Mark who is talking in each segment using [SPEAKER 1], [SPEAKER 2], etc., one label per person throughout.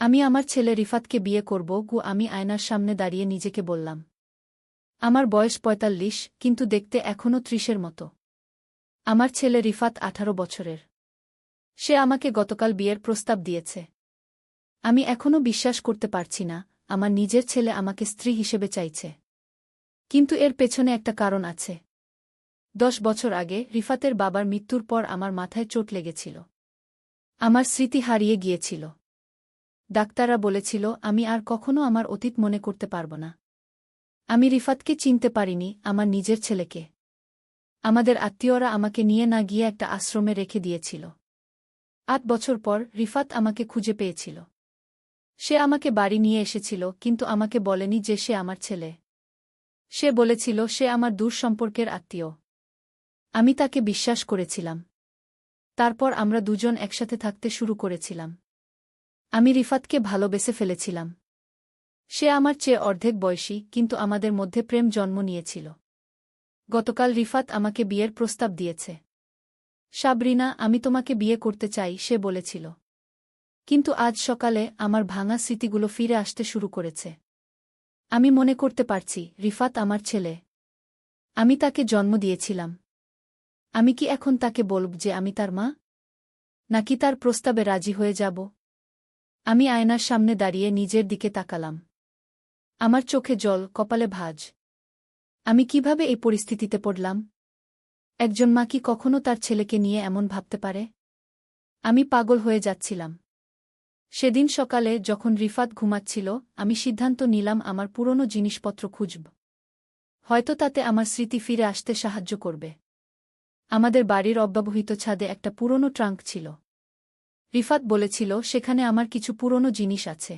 [SPEAKER 1] আমি আমার ছেলে রিফাতকে বিয়ে করব আমি আয়নার সামনে দাঁড়িয়ে নিজেকে বললাম। আমার বয়স ৪৫, কিন্তু দেখতে এখনও ৩০-এর মতো। আমার ছেলে রিফাত ১৮ বছরের। সে আমাকে গতকাল বিয়ের প্রস্তাব দিয়েছে। আমি এখনও বিশ্বাস করতে পারছি না, আমার নিজের ছেলে আমাকে স্ত্রী হিসেবে চাইছে। কিন্তু এর পেছনে একটা কারণ আছে। ১০ বছর আগে রিফাতের বাবার মৃত্যুর পর আমার মাথায় চোট লেগেছিল। আমার স্মৃতি হারিয়ে গিয়েছিল। ডাক্তাররা বলেছিল আমি আর কখনো আমার অতীত মনে করতে পারব না। আমি রিফাতকে চিনতে পারিনি, আমার নিজের ছেলেকে। আমাদের আত্মীয়রা আমাকে নিয়ে না গিয়ে একটা আশ্রমে রেখে দিয়েছিল। ৮ বছর পর রিফাত আমাকে খুঁজে পেয়েছিল। সে আমাকে বাড়ি নিয়ে এসেছিল, কিন্তু আমাকে বলেনি যে সে আমার ছেলে। সে বলেছিল সে আমার দূর সম্পর্কের আত্মীয়। আমি তাকে বিশ্বাস করেছিলাম। তারপর আমরা দুজন একসাথে থাকতে শুরু করেছিলাম। আমি রিফাতকে ভালোবেসে ফেলেছিলাম। সে আমার চেয়ে অর্ধেক বয়সী, কিন্তু আমাদের মধ্যে প্রেম জন্ম নিয়েছিল। গতকাল রিফাত আমাকে বিয়ের প্রস্তাব দিয়েছে। সাবরিনা, আমি তোমাকে বিয়ে করতে চাই, সে বলেছিল। কিন্তু আজ সকালে আমার ভাঙা স্মৃতিগুলো ফিরে আসতে শুরু করেছে। আমি মনে করতে পারছি রিফাত আমার ছেলে। আমি তাকে জন্ম দিয়েছিলাম। আমি কি এখন তাকে বলব যে আমি তার মা? নাকি তার প্রস্তাবে রাজি হয়ে যাব? আমি আয়নার সামনে দাঁড়িয়ে নিজের দিকে তাকালাম। আমার চোখে জল, কপালে ভাঁজ। আমি কিভাবে এই পরিস্থিতিতে পড়লাম? একজন মা কি কখনো তার ছেলেকে নিয়ে এমন ভাবতে পারে? আমি পাগল হয়ে যাচ্ছিলাম। সেদিন সকালে যখন রিফাত ঘুমাচ্ছিল, আমি সিদ্ধান্ত নিলাম আমার পুরনো জিনিসপত্র খুঁজব। হয়তো তাতে আমার স্মৃতি ফিরে আসতে সাহায্য করবে। আমাদের বাড়ির অব্যবহৃত ছাদে একটা পুরনো ট্রাঙ্ক ছিল। রিফাত বলেছিল সেখানে আমার কিছু পুরনো জিনিস আছে।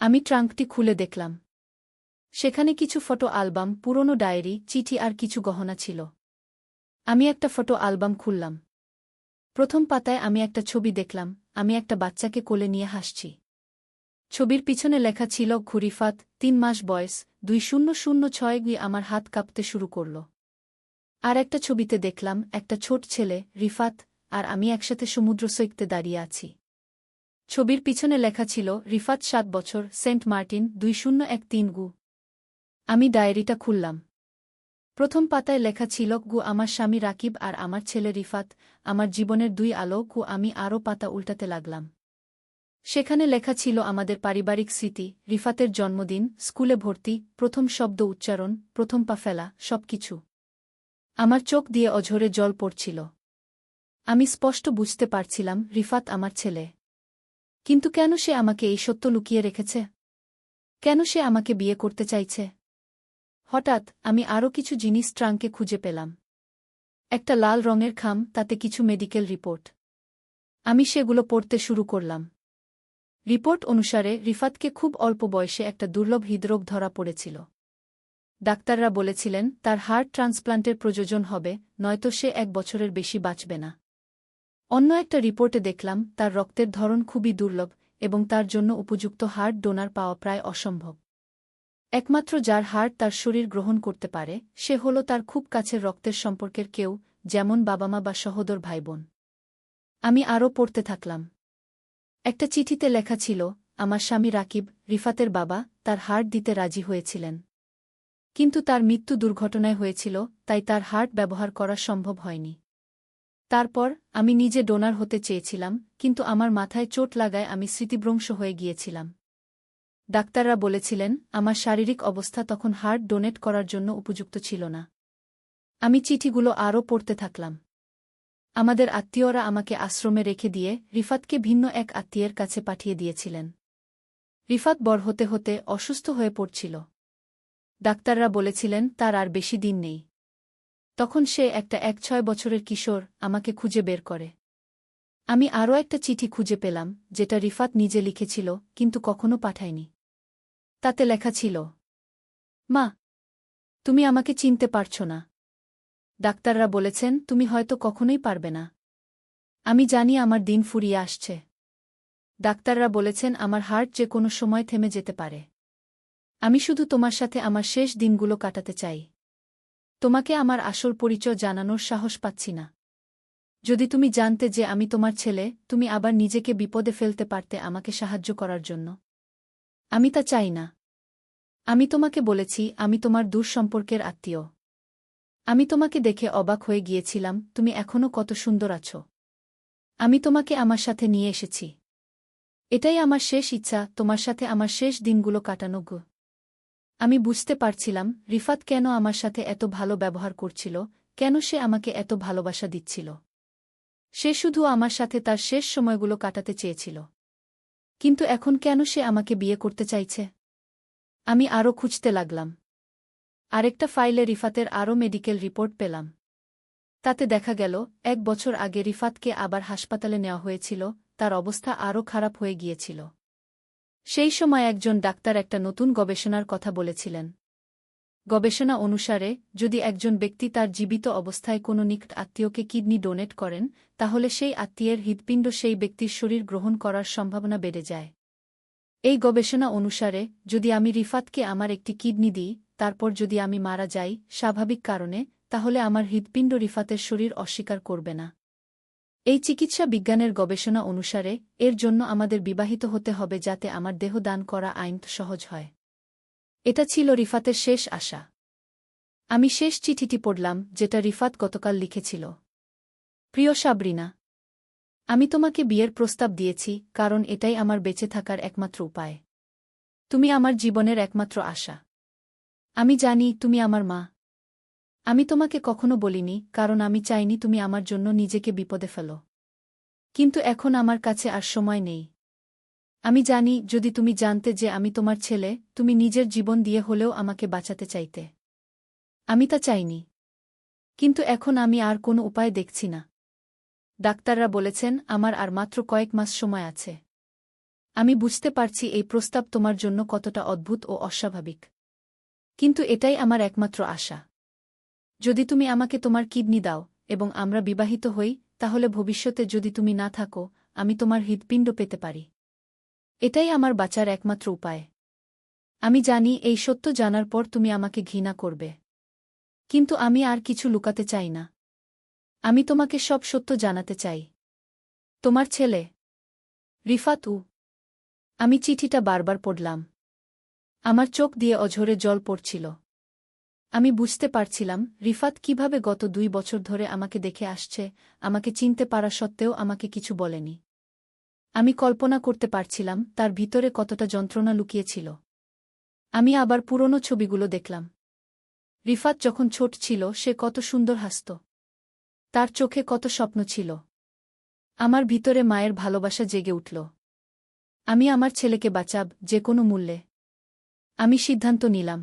[SPEAKER 1] আমি ট্রাঙ্কটি খুলে দেখলাম। সেখানে কিছু ফটো অ্যালবাম, পুরনো ডায়েরি, চিঠি আর কিছু গহনা ছিল। আমি একটা ফটো অ্যালবাম খুললাম। প্রথম পাতায় আমি একটা ছবি দেখলাম, আমি একটা বাচ্চাকে কোলে নিয়ে হাসছি। ছবির পিছনে লেখা ছিল রিফাত, ৩ মাস বয়স, ২০০৬। আমার হাত কাঁপতে শুরু করল। আর একটা ছবিতে দেখলাম একটা ছোট ছেলে, রিফাত, আর আমি একসাথে সমুদ্র সৈকতে দাঁড়িয়ে আছি। ছবির পিছনে লেখা ছিল রিফাত ৭ বছর, সেন্ট মার্টিন, ২০১৩। আমি ডায়েরিটা খুললাম। প্রথম পাতায় লেখা ছিল আমার স্বামী রাকিব আর আমার ছেলে রিফাত, আমার জীবনের ২ আলো। আমি আরও পাতা উল্টাতে লাগলাম। সেখানে লেখা ছিল আমাদের পারিবারিক স্মৃতি, রিফাতের জন্মদিন, স্কুলে ভর্তি, প্রথম শব্দ উচ্চারণ, প্রথম পা ফেলা, সবকিছু। আমার চোখ দিয়ে অঝরে জল পড়ছিল। আমি স্পষ্ট বুঝতে পারছিলাম রিফাত আমার ছেলে। কিন্তু কেন সে আমাকে এই সত্য লুকিয়ে রেখেছে? কেন সে আমাকে বিয়ে করতে চাইছে? হঠাৎ আমি আরও কিছু জিনিস ট্রাঙ্কে খুঁজে পেলাম। একটা লাল রঙের খাম, তাতে কিছু মেডিকেল রিপোর্ট। আমি সেগুলো পড়তে শুরু করলাম। রিপোর্ট অনুসারে রিফাতকে খুব অল্প বয়সে একটা দুর্লভ হৃদরোগ ধরা পড়েছিল। ডাক্তাররা বলেছিলেন তার হার্ট ট্রান্সপ্লান্টের প্রয়োজন হবে, নয়তো সে ১ বছরের বেশি বাঁচবে না। অন্য একটা রিপোর্টে দেখলাম তার রক্তের ধরন খুবই দুর্লভ এবং তার জন্য উপযুক্ত হার্ট ডোনার পাওয়া প্রায় অসম্ভব। একমাত্র যার হার্ট তার শরীর গ্রহণ করতে পারে সে হল তার খুব কাছের রক্তের সম্পর্কের কেউ, যেমন বাবা-মা বা সহোদর ভাইবোন। আমি আরও পড়তে থাকলাম। একটা চিঠিতে লেখা ছিল আমার স্বামী রাকিব, রিফাতের বাবা, তার হার্ট দিতে রাজি হয়েছিলেন। কিন্তু তার মৃত্যু দুর্ঘটনায় হয়েছিল, তাই তার হার্ট ব্যবহার করা সম্ভব হয়নি। তারপর আমি নিজে ডোনার হতে চেয়েছিলাম, কিন্তু আমার মাথায় চোট লাগায় আমি স্মৃতিভ্রংশ হয়ে গিয়েছিলাম। ডাক্তাররা বলেছিলেন আমার শারীরিক অবস্থা তখন হার্ট ডোনেট করার জন্য উপযুক্ত ছিল না। আমি চিঠিগুলো আরও পড়তে থাকলাম। আমাদের আত্মীয়রা আমাকে আশ্রমে রেখে দিয়ে রিফাতকে ভিন্ন এক আত্মীয়ের কাছে পাঠিয়ে দিয়েছিলেন। রিফাত বড় হতে হতে অসুস্থ হয়ে পড়ছিল। ডাক্তাররা বলেছিলেন তার আর বেশি দিন নেই। তখন সে একটা ৬ বছরের কিশোর আমাকে খুঁজে বের করে। আমি আরও একটা চিঠি খুঁজে পেলাম, যেটা রিফাত নিজে লিখেছিল, কিন্তু কখনো পাঠায়নি। তাতে লেখা ছিল, মা, তুমি আমাকে চিনতে পারছ না। ডাক্তাররা বলেছেন তুমি হয়তো কখনোই পারবে না। আমি জানি আমার দিন ফুরিয়ে আসছে। ডাক্তাররা বলেছেন আমার হার্ট যে কোনো সময় থেমে যেতে পারে। আমি শুধু তোমার সাথে আমার শেষ দিনগুলো কাটাতে চাই। তোমাকে আমার আসল পরিচয় জানানোর সাহস পাচ্ছি না। যদি তুমি জানতে যে আমি তোমার ছেলে, তুমি আবার নিজেকে বিপদে ফেলতে পারতে আমাকে সাহায্য করার জন্য। আমি তা চাই না। আমি তোমাকে বলেছি আমি তোমার দূর সম্পর্কের আত্মীয়। আমি তোমাকে দেখে অবাক হয়ে গিয়েছিলাম, তুমি এখনও কত সুন্দর আছো। আমি তোমাকে আমার সাথে নিয়ে এসেছি। এটাই আমার শেষ ইচ্ছা, তোমার সাথে আমার শেষ দিনগুলো কাটানো গো। আমি বুঝতে পারছিলাম রিফাত কেন আমার সাথে এত ভালো ব্যবহার করছিল, কেন সে আমাকে এত ভালোবাসা দিচ্ছিল। সে শুধু আমার সাথে তার শেষ সময়গুলো কাটাতে চেয়েছিল। কিন্তু এখন কেন সে আমাকে বিয়ে করতে চাইছে? আমি আরও খুঁজতে লাগলাম। আরেকটা ফাইলে রিফাতের আরও মেডিকেল রিপোর্ট পেলাম। তাতে দেখা গেল 1 বছর আগে রিফাতকে আবার হাসপাতালে নেওয়া হয়েছিল, তার অবস্থা আরও খারাপ হয়ে গিয়েছিল। সেই সময় একজন ডাক্তার একটা নতুন গবেষণার কথা বলেছিলেন। গবেষণা অনুসারে যদি একজন ব্যক্তি তার জীবিত অবস্থায় কোনো নিকট আত্মীয়কে কিডনি ডোনেট করেন, তাহলে সেই আত্মীয়ের হৃৎপিণ্ড সেই ব্যক্তির শরীর গ্রহণ করার সম্ভাবনা বেড়ে যায়। এই গবেষণা অনুসারে যদি আমি রিফাতকে আমার একটি কিডনি দিই, তারপর যদি আমি মারা যাই স্বাভাবিক কারণে, তাহলে আমার হৃৎপিণ্ড রিফাতের শরীর অস্বীকার করবে না। এই চিকিৎসা বিজ্ঞানের গবেষণা অনুসারে এর জন্য আমাদের বিবাহিত হতে হবে যাতে আমার দেহ দান করা আইন সহজ হয়। এটা ছিল রিফাতের শেষ আশা। আমি শেষ চিঠিটি পড়লাম যেটা রিফাত গতকাল লিখেছিল। প্রিয় সাবরিনা, আমি তোমাকে বিয়ের প্রস্তাব দিয়েছি কারণ এটাই আমার বেঁচে থাকার একমাত্র উপায়। তুমি আমার জীবনের একমাত্র আশা। আমি জানি তুমি আমার মা। আমি তোমাকে কখনো বলিনি কারণ আমি চাইনি তুমি আমার জন্য নিজেকে বিপদে ফেলো। কিন্তু এখন আমার কাছে আর সময় নেই। আমি জানি যদি তুমি জানতে যে আমি তোমার ছেলে, তুমি নিজের জীবন দিয়ে হলেও আমাকে বাঁচাতে চাইতে। আমি তা চাইনি। কিন্তু এখন আমি আর কোনো উপায় দেখছি না। ডাক্তাররা বলেছেন আমার আর মাত্র কয়েক মাস সময় আছে। আমি বুঝতে পারছি এই প্রস্তাব তোমার জন্য কতটা অদ্ভুত ও অস্বাভাবিক। কিন্তু এটাই আমার একমাত্র আশা। যদি তুমি আমাকে তোমার কিডনি দাও এবং আমরা বিবাহিত হই, তাহলে ভবিষ্যতে যদি তুমি না থাকো, আমি তোমার হৃৎপিণ্ড পেতে পারি। এটাই আমার বাঁচার একমাত্র উপায়। আমি জানি এই সত্য জানার পর তুমি আমাকে ঘৃণা করবে। কিন্তু আমি আর কিছু লুকাতে চাই না। আমি তোমাকে সব সত্য জানাতে চাই। তোমার ছেলে রিফাত। আমি চিঠিটা বারবার পড়লাম। আমার চোখ দিয়ে অঝরে জল পড়ছিল। আমি বুঝতে পারছিলাম রিফাত কিভাবে গত 2 বছর ধরে আমাকে দেখে আসছে, আমাকে চিনতে পারা সত্ত্বেও আমাকে কিছু বলেনি। আমি কল্পনা করতে পারছিলাম তার ভিতরে কতটা যন্ত্রণা লুকিয়েছিল। আমি আবার পুরনো ছবিগুলো দেখলাম। রিফাত যখন ছোট ছিল সে কত সুন্দর হাসত। তার চোখে কত স্বপ্ন ছিল। আমার ভিতরে মায়ের ভালোবাসা জেগে উঠল। আমি আমার ছেলেকে বাঁচাব যে কোনো মূল্যে। আমি সিদ্ধান্ত নিলাম।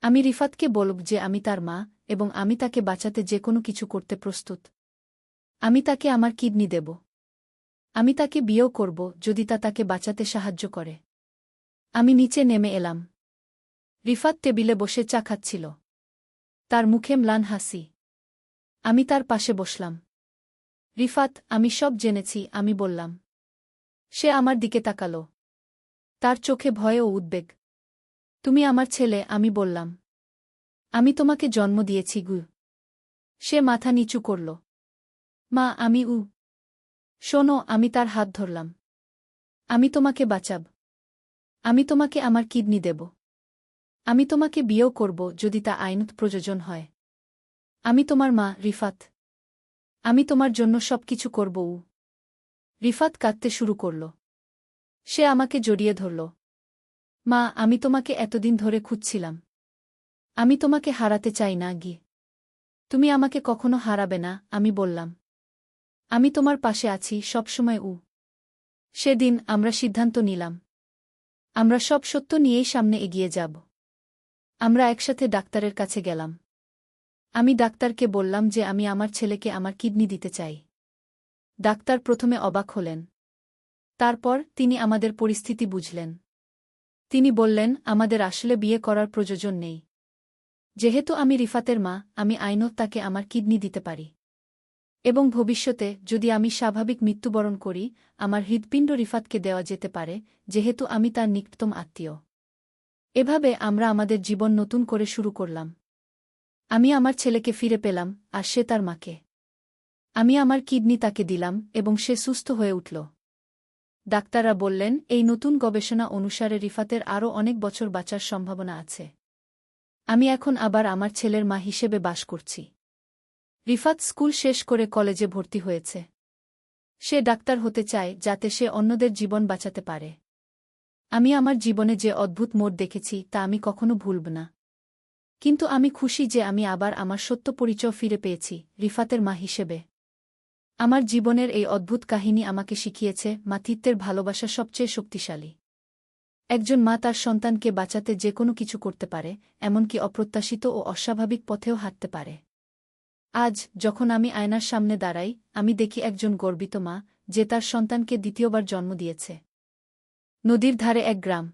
[SPEAKER 1] আমি রিফাতকে বলব যে আমি তার মা এবং আমি তাকে বাঁচাতে যে কোনো কিছু করতে প্রস্তুত। আমি তাকে আমার কিডনি দেব। আমি তাকে বিয়েও করব যদি তা তাকে বাঁচাতে সাহায্য করে। আমি নিচে নেমে এলাম। রিফাত টেবিলে বসে চা খাচ্ছিল। তার মুখে ম্লান হাসি। আমি তার পাশে বসলাম। রিফাত, আমি সব জেনেছি, আমি বললাম। সে আমার দিকে তাকালো। তার চোখে ভয় ও উদ্বেগ। তুমি আমার ছেলে, আমি বললাম। আমি তোমাকে জন্ম দিয়েছি গু। সে মাথা নিচু করল। মা, আমি শোনো, আমি তার হাত ধরলাম। আমি তোমাকে বাঁচাব। আমি তোমাকে আমার কিডনি দেব। আমি তোমাকে বিয়েও করব যদি তা আইনত প্রয়োজন হয়। আমি তোমার মা, রিফাত। আমি তোমার জন্য সবকিছু করব। রিফাত কাঁদতে শুরু করল। সে আমাকে জড়িয়ে ধরল। মা, আমি তোমাকে এতদিন ধরে খুঁজছিলাম। আমি তোমাকে হারাতে চাই না গি। তুমি আমাকে কখনো হারাবে না, আমি বললাম। আমি তোমার পাশে আছি সবসময়। সেদিন আমরা সিদ্ধান্ত নিলাম। আমরা সব সত্য নিয়েই সামনে এগিয়ে যাব। আমরা একসাথে ডাক্তারের কাছে গেলাম। আমি ডাক্তারকে বললাম যে আমি আমার ছেলেকে আমার কিডনি দিতে চাই। ডাক্তার প্রথমে অবাক হলেন। তারপর তিনি আমাদের পরিস্থিতি বুঝলেন। তিনি বললেন আমাদের আসলে বিয়ে করার প্রয়োজন নেই। যেহেতু আমি রিফাতের মা, আমি আইনত তাকে আমার কিডনি দিতে পারি। এবং ভবিষ্যতে যদি আমি স্বাভাবিক মৃত্যুবরণ করি, আমার হৃৎপিণ্ড রিফাতকে দেওয়া যেতে পারে, যেহেতু আমি তার নিকটতম আত্মীয়। এভাবে আমরা আমাদের জীবন নতুন করে শুরু করলাম। আমি আমার ছেলেকে ফিরে পেলাম, আর সে তার মাকে। আমি আমার কিডনি তাকে দিলাম এবং সে সুস্থ হয়ে উঠল। ডাক্তাররা বললেন, এই নতুন গবেষণা অনুসারে রিফাতের আরও অনেক বছর বাঁচার সম্ভাবনা আছে। আমি এখন আবার আমার ছেলের মা হিসেবে বাস করছি। রিফাত স্কুল শেষ করে কলেজে ভর্তি হয়েছে। সে ডাক্তার হতে চায় যাতে সে অন্যদের জীবন বাঁচাতে পারে। আমি আমার জীবনে যে অদ্ভুত মোড় দেখেছি তা আমি কখনো ভুলব না। কিন্তু আমি খুশি যে আমি আবার আমার সত্য পরিচয় ফিরে পেয়েছি, রিফাতের মা হিসেবে। আমার জীবনের এই অদ্ভুত কাহিনী আমাকে শিখিয়েছে মাতৃত্বের ভালোবাসা সবচেয়ে শক্তিশালী। একজন মা তার সন্তানকে বাঁচাতে যে কোনো কিছু করতে পারে, এমনকি অপ্রত্যাশিত ও অস্বাভাবিক পথেও হাঁটতে পারে। আজ যখন আমি আয়নার সামনে দাঁড়াই, আমি দেখি একজন গর্বিত মা যে তার সন্তানকে দ্বিতীয়বার জন্ম দিয়েছে। নদীর ধারে এক গ্রাম।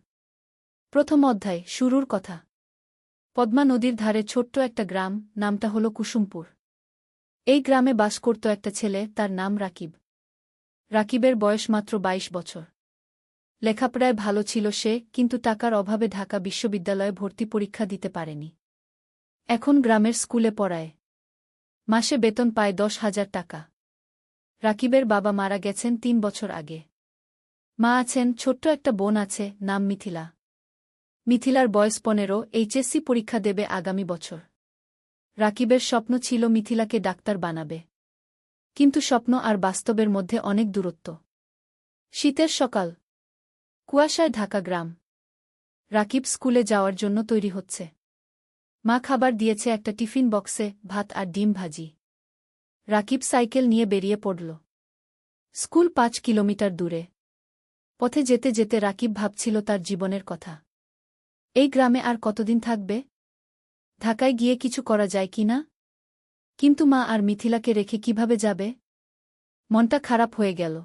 [SPEAKER 1] প্রথম অধ্যায়, শুরুর কথা। পদ্মা নদীর ধারে ছোট্ট একটা গ্রাম, নামটা হল কুসুমপুর। এই গ্রামে বাস করত একটা ছেলে, তার নাম রাকিব। রাকিবের বয়স মাত্র 22 বছর। লেখাপড়ায় ভালো ছিল সে, কিন্তু টাকার অভাবে ঢাকা বিশ্ববিদ্যালয়ে ভর্তি পরীক্ষা দিতে পারেনি। এখন গ্রামের স্কুলে পড়ায়। মাসে বেতন পায় 10,000 টাকা। রাকিবের বাবা মারা গেছেন 3 বছর আগে। মা আছেন, ছোট্ট একটা বোন আছে, নাম মিথিলা। মিথিলার বয়স 15, এইচএসসি পরীক্ষা দেবে আগামী বছর। রাকিবের স্বপ্ন ছিল মিথিলাকে ডাক্তার বানাবে। কিন্তু স্বপ্ন আর বাস্তবের মধ্যে অনেক দূরত্ব। শীতের সকাল, কুয়াশায় ঢাকা গ্রাম। রাকিব স্কুলে যাওয়ার জন্য তৈরি হচ্ছে। মা খাবার দিয়েছে একটা টিফিন বক্সে, ভাত আর ডিম ভাজি। রাকিব সাইকেল নিয়ে বেরিয়ে পড়ল। স্কুল 5 কিলোমিটার দূরে। পথে যেতে যেতে রাকিব ভাবছিল তার জীবনের কথা। এই গ্রামে আর কতদিন থাকবে? ঢাকায় গিয়ে কিছু করা যায় কি না? কিন্তু মা আর মিথিলাকে রেখে কিভাবে যাবে? মনটা খারাপ হয়ে গেল।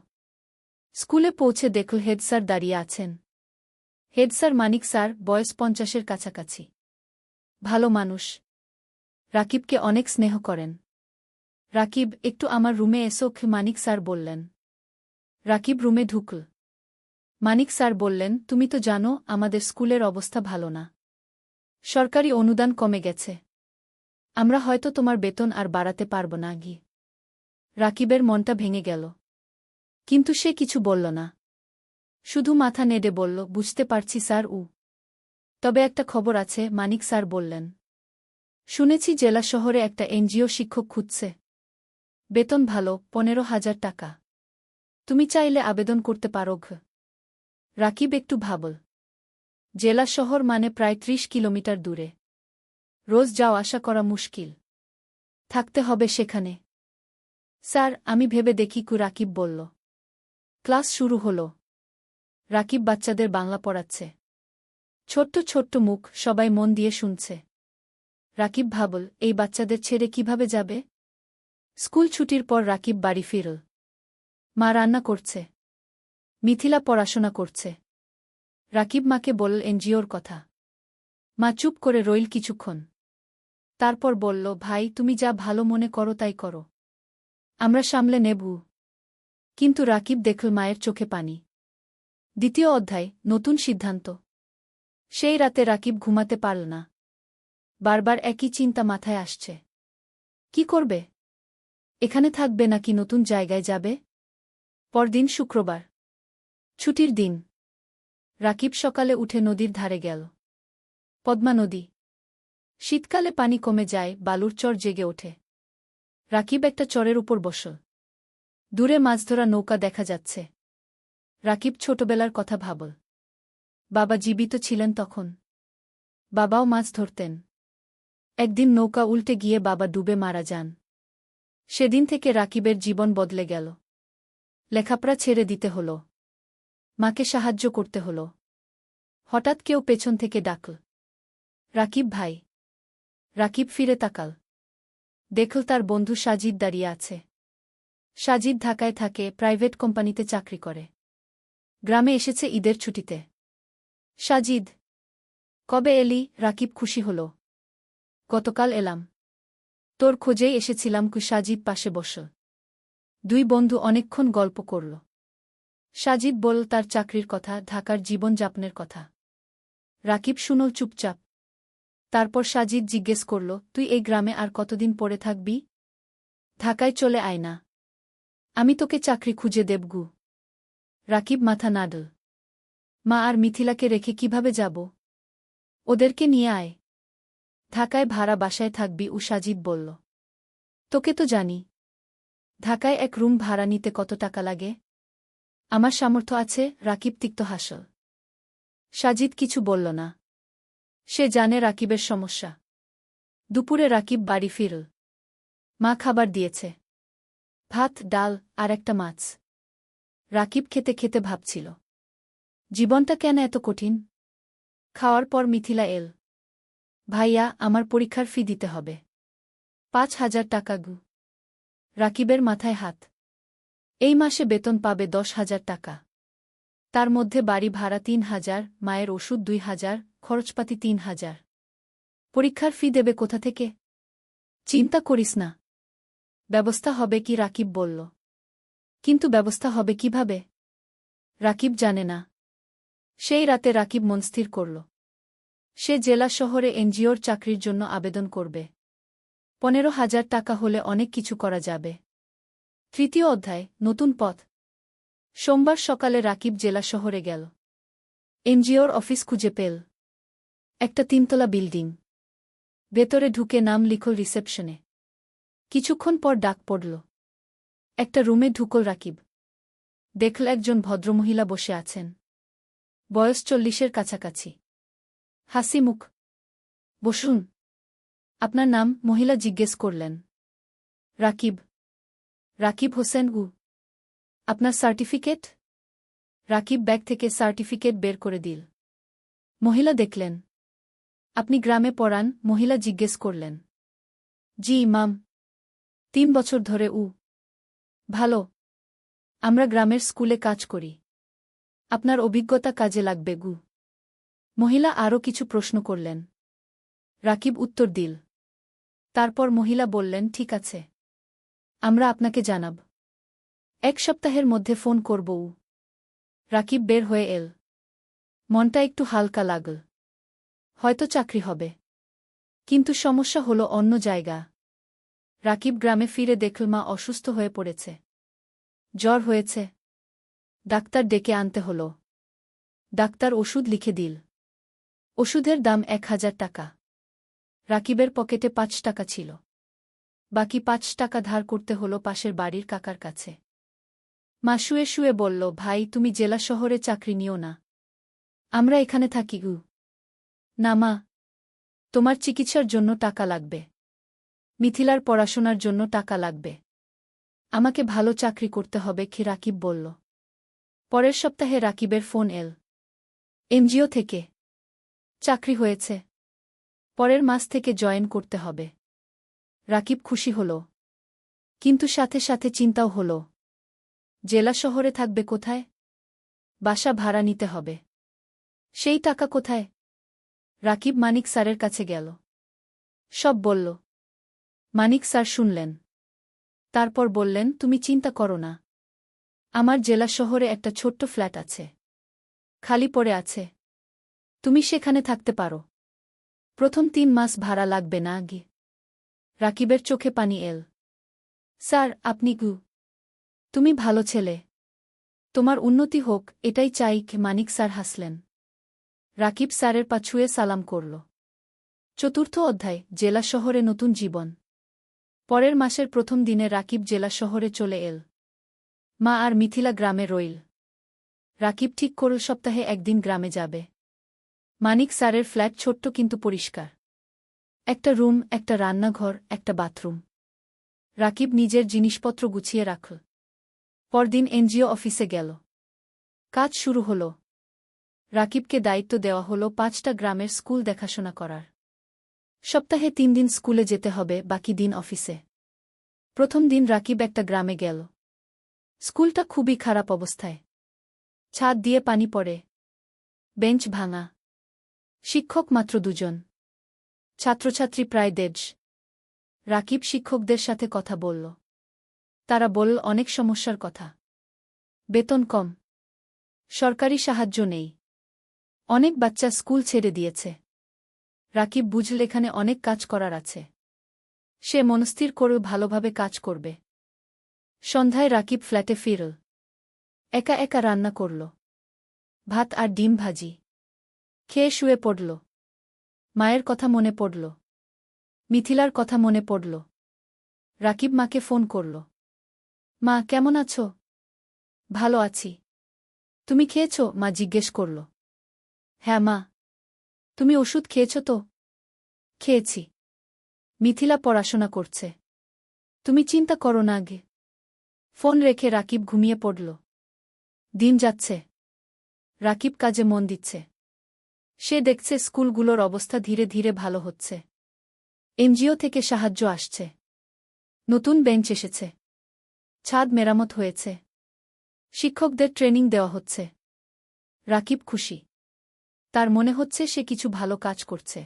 [SPEAKER 1] স্কুলে পৌঁছে দেখল হেডস্যার দাঁড়িয়ে আছেন। হেডস্যার মানিক স্যার, বয়স 50-এর কাছাকাছি। ভালো মানুষ। রাকিবকে অনেক স্নেহ করেন। রাকিব, একটু আমার রুমে এসো, মানিক স্যার বললেন। রাকিব রুমে ঢুকল। মানিক স্যার বললেন, তুমি তো জানো আমাদের স্কুলের অবস্থা ভালো না। সরকারি অনুদান কমে গেছে। আমরা হয়তো তোমার বেতন আর বাড়াতে পারব না। রাকিবের মনটা ভেঙে গেল। কিন্তু সে কিছু বলল না। শুধু মাথা নেড়ে বলল, বুঝতে পারছি স্যার। তবে একটা খবর আছে, মানিক স্যার বললেন। শুনেছি জেলা শহরে একটা এনজিও শিক্ষক খুঁজছে। বেতন ভালো, 15,000 টাকা। তুমি চাইলে আবেদন করতে পারো। রাকিব একটু ভাবল। জেলা শহর মানে প্রায় 30 কিলোমিটার দূরে। রোজ যাওয়া আসা করা মুশকিল। থাকতে হবে সেখানে। স্যার, আমি ভেবে দেখি। রাকিব বলল। ক্লাস শুরু হল। রাকিব বাচ্চাদের বাংলা পড়াচ্ছে। ছোট্ট ছোট্ট মুখ, সবাই মন দিয়ে শুনছে। রাকিব ভাবল, এই বাচ্চাদের ছেড়ে কিভাবে যাবে? স্কুল ছুটির পর রাকিব বাড়ি ফিরল। মা রান্না করছে। মিথিলা পড়াশোনা করছে। রাকিব মাকে বলল এনজিওর কথা। মা চুপ করে রইল কিছুক্ষণ। তারপর বলল, ভাই, তুমি যা ভালো মনে করো তাই করো। আমরা সামলে নেব। কিন্তু রাকিব দেখল মায়ের চোখে পানি। দ্বিতীয় অধ্যায়, নতুন সিদ্ধান্ত। সেই রাতে রাকিব ঘুমাতে পারল না। বারবার একই চিন্তা মাথায় আসছে। কি করবে? এখানে থাকবে নাকি নতুন জায়গায় যাবে? পরদিন শুক্রবার। ছুটির দিন। রাকিব সকালে উঠে নদীর ধারে গেল। পদ্মা নদী। শীতকালে পানি কমে যায়, বালুর চর জেগে ওঠে। রাকিব একটা চরের উপর বসল। দূরে মাছ ধরা নৌকা দেখা যাচ্ছে। রাকিব ছোটবেলার কথা ভাবল। বাবা জীবিত ছিলেন তখন। বাবাও মাছ ধরতেন। একদিন নৌকা উল্টে গিয়ে বাবা ডুবে মারা যান। সেদিন থেকে রাকিবের জীবন বদলে গেল। লেখাপড়া ছেড়ে দিতে হল। মাকে সাহায্য করতে হল। হঠাৎ কেউ পেছন থেকে ডাকল, রাকিব ভাই। রাকিব ফিরে তাকাল। দেখল তার বন্ধু সাজিদ দাঁড়িয়ে আছে। সাজিদ ঢাকায় থাকে, প্রাইভেট কোম্পানিতে চাকরি করে। গ্রামে এসেছে ঈদের ছুটিতে। সাজিদ, কবে এলি? রাকিব খুশি হল। গতকাল এলাম। তোর খোঁজেই এসেছিলাম। সাজিদ পাশে বসল। দুই বন্ধু অনেকক্ষণ গল্প করল। সাজিদ বলল তার চাকরির কথা, ঢাকার জীবনযাপনের কথা। রাকিব শুনল চুপচাপ। তারপর সাজিদ জিজ্ঞেস করল, তুই এই গ্রামে আর কতদিন পড়ে থাকবি? ঢাকায় চলে আয় না। আমি তোকে চাকরি খুঁজে দেব গু। রাকিব মাথা নাড়ল। মা আর মিথিলাকে রেখে কিভাবে যাব? ওদেরকে নিয়ে আয়। ঢাকায় ভাড়া বাসায় থাকবি ও সাজিদ বলল। তোকে তো জানি। ঢাকায় এক রুম ভাড়া নিতে কত টাকা লাগে? আমার সামর্থ্য আছে। রাকিব তিক্ত হাসল। সাজিদ কিছু বলল না। সে জানে রাকিবের সমস্যা। দুপুরে রাকিব বাড়ি ফিরল। মা খাবার দিয়েছে। ভাত, ডাল আর একটা মাছ। রাকিব খেতে খেতে ভাবছিল, জীবনটা কেন এত কঠিন? খাওয়ার পর মিথিলা এল। ভাইয়া, আমার পরীক্ষার ফি দিতে হবে। ৫,০০০ টাকা গু। রাকিবের মাথায় হাত। এই মাসে বেতন পাবে ১০,০০০ টাকা। তার মধ্যে বাড়ি ভাড়া ৩,০০০, মায়ের ওষুধ ২,০০০, খরচপাতি ৩,০০০। পরীক্ষার ফি দেবে কোথা থেকে? চিন্তা করিস না, ব্যবস্থা হবে কি, রাকিব বলল। কিন্তু ব্যবস্থা হবে কিভাবে? রাকিব জানে না। সেই রাতে রাকিব মন স্থির করল। সে জেলা শহরে এনজিওর চাকরির জন্য আবেদন করবে। ১৫,০০০ টাকা হলে অনেক কিছু করা যাবে। তৃতীয় অধ্যায়, নতুন পথ। সোমবার সকালে রাকিব জেলা শহরে গেল। এনজিওর অফিস খুঁজে পেল। একটা ৩তলা বিল্ডিং। ভেতরে ঢুকে নাম লিখল রিসেপশনে। কিছুক্ষণ পর ডাক পড়ল। একটা রুমে ঢুকল রাকিব। দেখল একজন ভদ্রমহিলা বসে আছেন। বয়স ৪০-এর কাছাকাছি। হাসি মুখ। বসুন। আপনার নাম? মহিলা জিজ্ঞেস করলেন। রাকিব। রাকিব হোসেন উ। আপনার সার্টিফিকেট? রাকিব ব্যাগ থেকে সার্টিফিকেট বের করে দিল। মহিলা দেখলেন। আপনি গ্রামে পড়ান? মহিলা জিজ্ঞেস করলেন। জি মাম। ৩ বছর ধরে উ। ভালো। আমরা গ্রামের স্কুলে কাজ করি। আপনার অভিজ্ঞতা কাজে লাগবে গু। মহিলা আরও কিছু প্রশ্ন করলেন। রাকিব উত্তর দিল। তারপর মহিলা বললেন, ঠিক আছে, আমরা আপনাকে জানাব। ১ সপ্তাহের মধ্যে ফোন করব উ। রাকিব বের হয়ে এল। মনটা একটু হালকা লাগল। হয়তো চাকরি হবে। কিন্তু সমস্যা হলো অন্য জায়গা। রাকিব গ্রামে ফিরে দেখল মা অসুস্থ হয়ে পড়েছে। জ্বর হয়েছে। ডাক্তার ডেকে আনতে হল। ডাক্তার ওষুধ লিখে দিল। ওষুধের দাম ১,০০০ টাকা। রাকিবের পকেটে ৫ টাকা ছিল। বাকি ৫ টাকা ধার করতে হল পাশের বাড়ির কাকার কাছে। মা শুয়ে শুয়ে বলল, ভাই, তুমি জেলা শহরে চাকরি নিও না। আমরা এখানে থাকি গু। না মা, তোমার চিকিৎসার জন্য টাকা লাগবে। মিথিলার পড়াশোনার জন্য টাকা লাগবে। আমাকে ভালো চাকরি করতে হবে কি? রাকিব বলল। পরের সপ্তাহে রাকিবের ফোন এল। এনজিও থেকে। চাকরি হয়েছে। পরের মাস থেকে জয়েন করতে হবে। রাকিব খুশি হল। কিন্তু সাথে সাথে চিন্তাও হল। জেলা শহরে থাকবে কোথায়? বাসা ভাড়া নিতে হবে। সেই টাকা কোথায়? রাকিব মানিক স্যারের কাছে গেল। সব বলল। মানিক স্যার শুনলেন। তারপর বললেন, তুমি চিন্তা করো না। আমার জেলা শহরে একটা ছোট্ট ফ্ল্যাট আছে। খালি পড়ে আছে। তুমি সেখানে থাকতে পারো। প্রথম ৩ মাস ভাড়া লাগবে না আগে। রাকিবের চোখে পানি এল। স্যার, আপনি গু। তুমি ভালো ছেলে। তোমার উন্নতি হোক, এটাই চাই। মানিক স্যার হাসলেন। রাকিব স্যারের পা ছুঁয়ে সালাম করল। চতুর্থ অধ্যায়, জেলা শহরে নতুন জীবন। পরের মাসের প্রথম দিনে রাকিব জেলা শহরে চলে এল। মা আর মিথিলা গ্রামে রইল। রাকিব ঠিক করল সপ্তাহে একদিন গ্রামে যাবে। মানিক স্যারের ফ্ল্যাট ছোট্ট কিন্তু পরিষ্কার। একটা রুম, একটা রান্নাঘর, একটা বাথরুম। রাকিব নিজের জিনিসপত্র গুছিয়ে রাখল। পরদিন এনজিও অফিসে গেল। কাজ শুরু হল। রাকিবকে দায়িত্ব দেওয়া হল ৫টা গ্রামের স্কুল দেখাশোনা করার। সপ্তাহে ৩ দিন স্কুলে যেতে হবে, বাকি দিন অফিসে। প্রথম দিন রাকিব একটা গ্রামে গেল। স্কুলটা খুবই খারাপ অবস্থায়। ছাদ দিয়ে পানি পড়ে। বেঞ্চ ভাঙা। শিক্ষক মাত্র ২ জন। ছাত্রছাত্রী প্রায় ১৫০। রাকিব শিক্ষকদের সাথে কথা বলল। তারা বলল অনেক সমস্যার কথা। বেতন কম। সরকারি সাহায্য নেই। অনেক বাচ্চা স্কুল ছেড়ে দিয়েছে। রাকিব বুঝল এখানে অনেক কাজ করার আছে। সে মনস্থির করে ভালোভাবে কাজ করবে। সন্ধ্যায় রাকিব ফ্ল্যাটে ফিরল। একা একা রান্না করল। ভাত আর ডিম ভাজি। খেয়ে শুয়ে পড়ল। মায়ের কথা মনে পড়ল। মিথিলার কথা মনে পড়ল। রাকিব মাকে ফোন করল। মা, কেমন আছো? ভালো আছি। তুমি খেয়েছ? মা জিজ্ঞেস করল। হ্যাঁ মা। তুমি ওষুধ খেয়েছ তো? খেয়েছি। মিথিলা পড়াশোনা করছে। তুমি চিন্তা করো না আগে। ফোন রেখে রাকিব ঘুমিয়ে পড়ল। দিন যাচ্ছে। রাকিব কাজে মন দিচ্ছে। সে দেখছে স্কুলগুলোর অবস্থা ধীরে ধীরে ভালো হচ্ছে। এনজিও থেকে সাহায্য আসছে। নতুন বেঞ্চ এসেছে। ছাদ মেরামত হয়েছে। শিক্ষকদের ট্রেনিং দেওয়া হচ্ছে। রাকিব খুশি। তার মনে হচ্ছে সে কিছু ভালো কাজ করছে।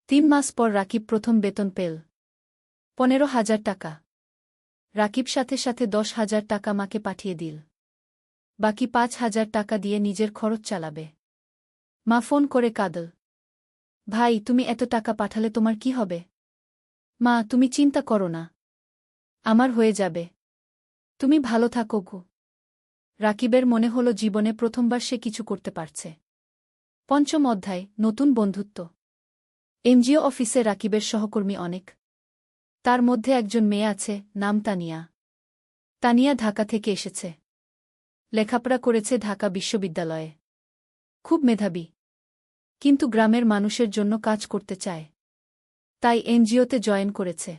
[SPEAKER 1] 3 মাস পর রাকিব প্রথম বেতন পেল। 15,000 টাকা। রাকিব সাথে সাথে 10,000 টাকা মাকে পাঠিয়ে দিল। বাকি 5,000 টাকা দিয়ে নিজের খরচ চালাবে। মা ফোন করে কাঁদল। ভাই, তুমি এত টাকা পাঠালে তোমার কি হবে? মা, তুমি চিন্তা করো না। আমার হয়ে যাবে। তুমি ভালো থাকো গো। রাকিবের মনে হল জীবনে প্রথমবার সে কিছু করতে পারছে। 5ম অধ্যায়, নতুন বন্ধুত্ব। এনজিও অফিসে রাকিবের সহকর্মী অনেক। তার মধ্যে একজন মেয়ে আছে, নাম তানিয়া। তানিয়া ঢাকা থেকে এসেছে। লেখাপড়া করেছে ঢাকা বিশ্ববিদ্যালয়ে। খুব মেধাবী। কিন্তু গ্রামের মানুষের জন্য কাজ করতে চায়। তাই এনজিওতে জয়েন করেছে।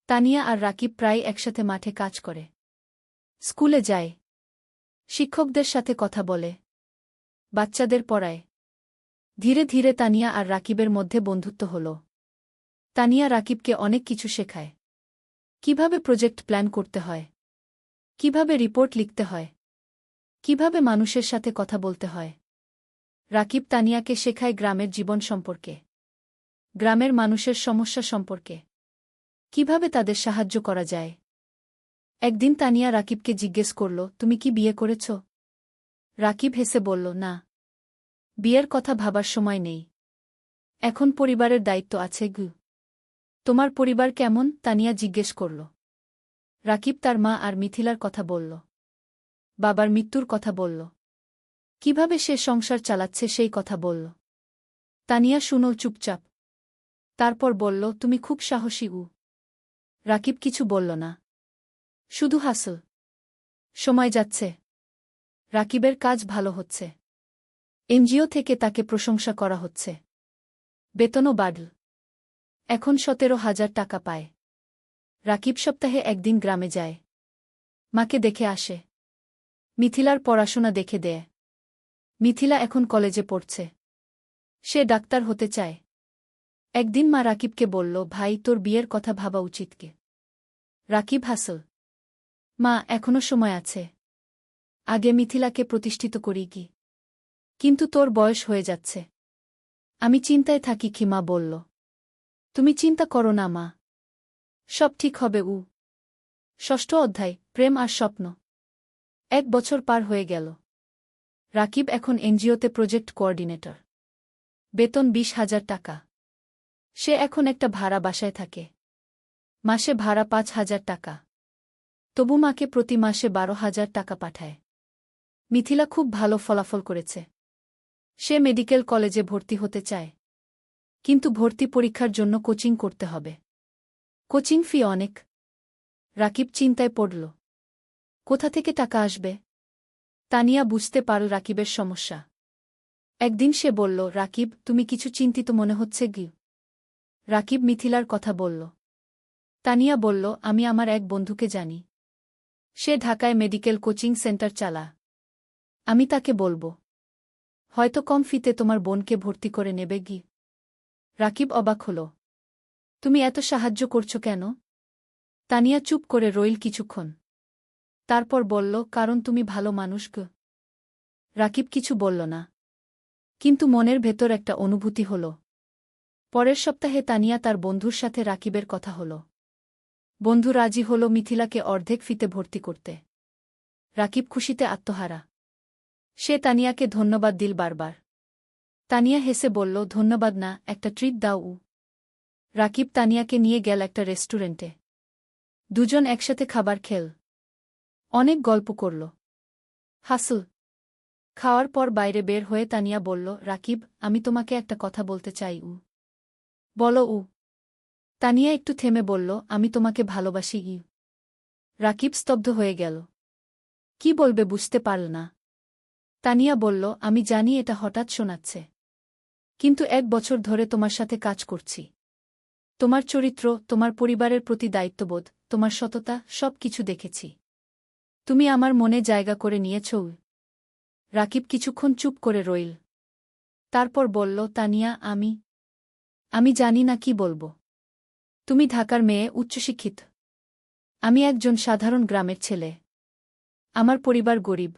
[SPEAKER 1] তানিয়া আর রাকিব প্রায় একসাথে মাঠে কাজ করে। স্কুলে যায়। শিক্ষকদের সাথে কথা বলে। বাচ্চাদের পড়ায়। ধীরে ধীরে তানিয়া আর রাকিবের মধ্যে বন্ধুত্ব হল। তানিয়া রাকিবকে অনেক কিছু শেখায়। কিভাবে প্রজেক্ট প্ল্যান করতে হয়, কিভাবে রিপোর্ট লিখতে হয়, কিভাবে মানুষের সাথে কথা বলতে হয়। রাকিব তানিয়াকে শেখায় গ্রামের জীবন সম্পর্কে, গ্রামের মানুষের সমস্যা সম্পর্কে, কিভাবে তাদের সাহায্য করা যায়। একদিন তানিয়া রাকিবকে জিজ্ঞেস করল, তুমি কি বিয়ে করেছ? রাকিব হেসে বলল, না। বিয়ের কথা ভাবার সময় নেই। এখন পরিবারের দায়িত্ব আছে গু। তোমার পরিবার কেমন? তানিয়া জিজ্ঞেস করল। রাকিব তার মা আর মিথিলার কথা বলল। বাবার মৃত্যুর কথা বলল। কিভাবে সে সংসার চালাচ্ছে সেই কথা বলল। তানিয়া শুনল চুপচাপ। তারপর বলল, তুমি খুব সাহসী গু। রাকিব কিছু বলল না। শুধু হাসল। সময় যাচ্ছে। রাকিবের কাজ ভালো হচ্ছে। এনজিও থেকে তাকে প্রশংসা করা হচ্ছে। বেতনও বাড়ল। এখন 17,000 টাকা পায়। রাকিব সপ্তাহে একদিন গ্রামে যায়। মাকে দেখে আসে। মিথিলার পড়াশোনা দেখে দেয়। মিথিলা এখন কলেজে পড়ছে। সে ডাক্তার হতে চায়। একদিন মা রাকিবকে বলল, ভাই, তোর বিয়ের কথা ভাবা উচিত কি? রাকিব হাসল। মা, এখনো সময় আছে। আগে মিথিলাকে প্রতিষ্ঠিত করি কি। কিন্তু তোর বয়স হয়ে যাচ্ছে। আমি চিন্তায় থাকি কি, মা বলল। তুমি চিন্তা করো না মা। সব ঠিক হবে। 6ষ্ঠ অধ্যায়, প্রেম আর স্বপ্ন। 1 বছর পার হয়ে গেল। রাকিব এখন এনজিওতে প্রজেক্ট কোঅর্ডিনেটর। বেতন 20,000 টাকা। সে এখন একটা ভাড়া বাসায় থাকে। মাসে ভাড়া 5,000 টাকা। তবু মাকে প্রতি মাসে 12,000 টাকা পাঠায়। মিথিলা খুব ভালো ফলাফল করেছে। সে মেডিকেল কলেজে ভর্তি হতে চায়। কিন্তু ভর্তি পরীক্ষার জন্য কোচিং করতে হবে। কোচিং ফি অনেক। রাকিব চিন্তায় পড়ল। কোথা থেকে টাকা আসবে? তানিয়া বুঝতে পারল রাকিবের সমস্যা। একদিন সে বলল, রাকিব, তুমি কিছু চিন্তিত মনে হচ্ছে কি? রাকিব মিথিলার কথা বলল। তানিয়া বলল, আমি আমার এক বন্ধুকে জানি। সে ঢাকায় মেডিকেল কোচিং সেন্টার চালা। আমি তাকে বলবো। হয়তো কম ফিতে তোমার বোনকে ভর্তি করে নেবে গি। রাকিব অবাক হল। তুমি এত সাহায্য করছো কেন? তানিয়া চুপ করে রইল কিছুক্ষণ। তারপর বলল, কারণ তুমি ভালো মানুষ গো। রাকিব কিছু বলল না। কিন্তু মনের ভেতর একটা অনুভূতি হল। পরের সপ্তাহে তানিয়া তার বন্ধুর সাথে রাকিবের কথা হল। বন্ধু রাজি হল মিথিলাকে অর্ধেক ফিতে ভর্তি করতে। রাকিব খুশিতে আত্মহারা। সে তানিয়াকে ধন্যবাদ দিল বারবার। তানিয়া হেসে বলল, ধন্যবাদ না, একটা ট্রিট দাও। রাকিব তানিয়াকে নিয়ে গেল একটা রেস্টুরেন্টে। দুজন একসাথে খাবার খেল। অনেক গল্প করল। হাসল। খাওয়ার পর বাইরে বের হয়ে তানিয়া বলল, রাকিব, আমি তোমাকে একটা কথা বলতে চাই। বলো। তানিয়া একটু থেমে বলল, আমি তোমাকে ভালোবাসি। রাকিব স্তব্ধ হয়ে গেল। কি বলবে বুঝতে পারল না। তানিয়া বলল, আমি জানি এটা হঠাৎ শোনাচ্ছে, কিন্তু 1 বছর ধরে তোমার সাথে কাজ করছি। তোমার চরিত্র, তোমার পরিবারের প্রতি দায়িত্ববোধ, তোমার সততা, সব কিছু দেখেছি। তুমি আমার মনে জায়গা করে নিয়েছ। রাকিব কিছুক্ষণ চুপ করে রইল। তারপর বলল, তানিয়া, আমি জানি না কি বলবো। তুমি ঢাকার মেয়ে, উচ্চশিক্ষিত। আমি একজন সাধারণ গ্রামের ছেলে। আমার পরিবার গরিব।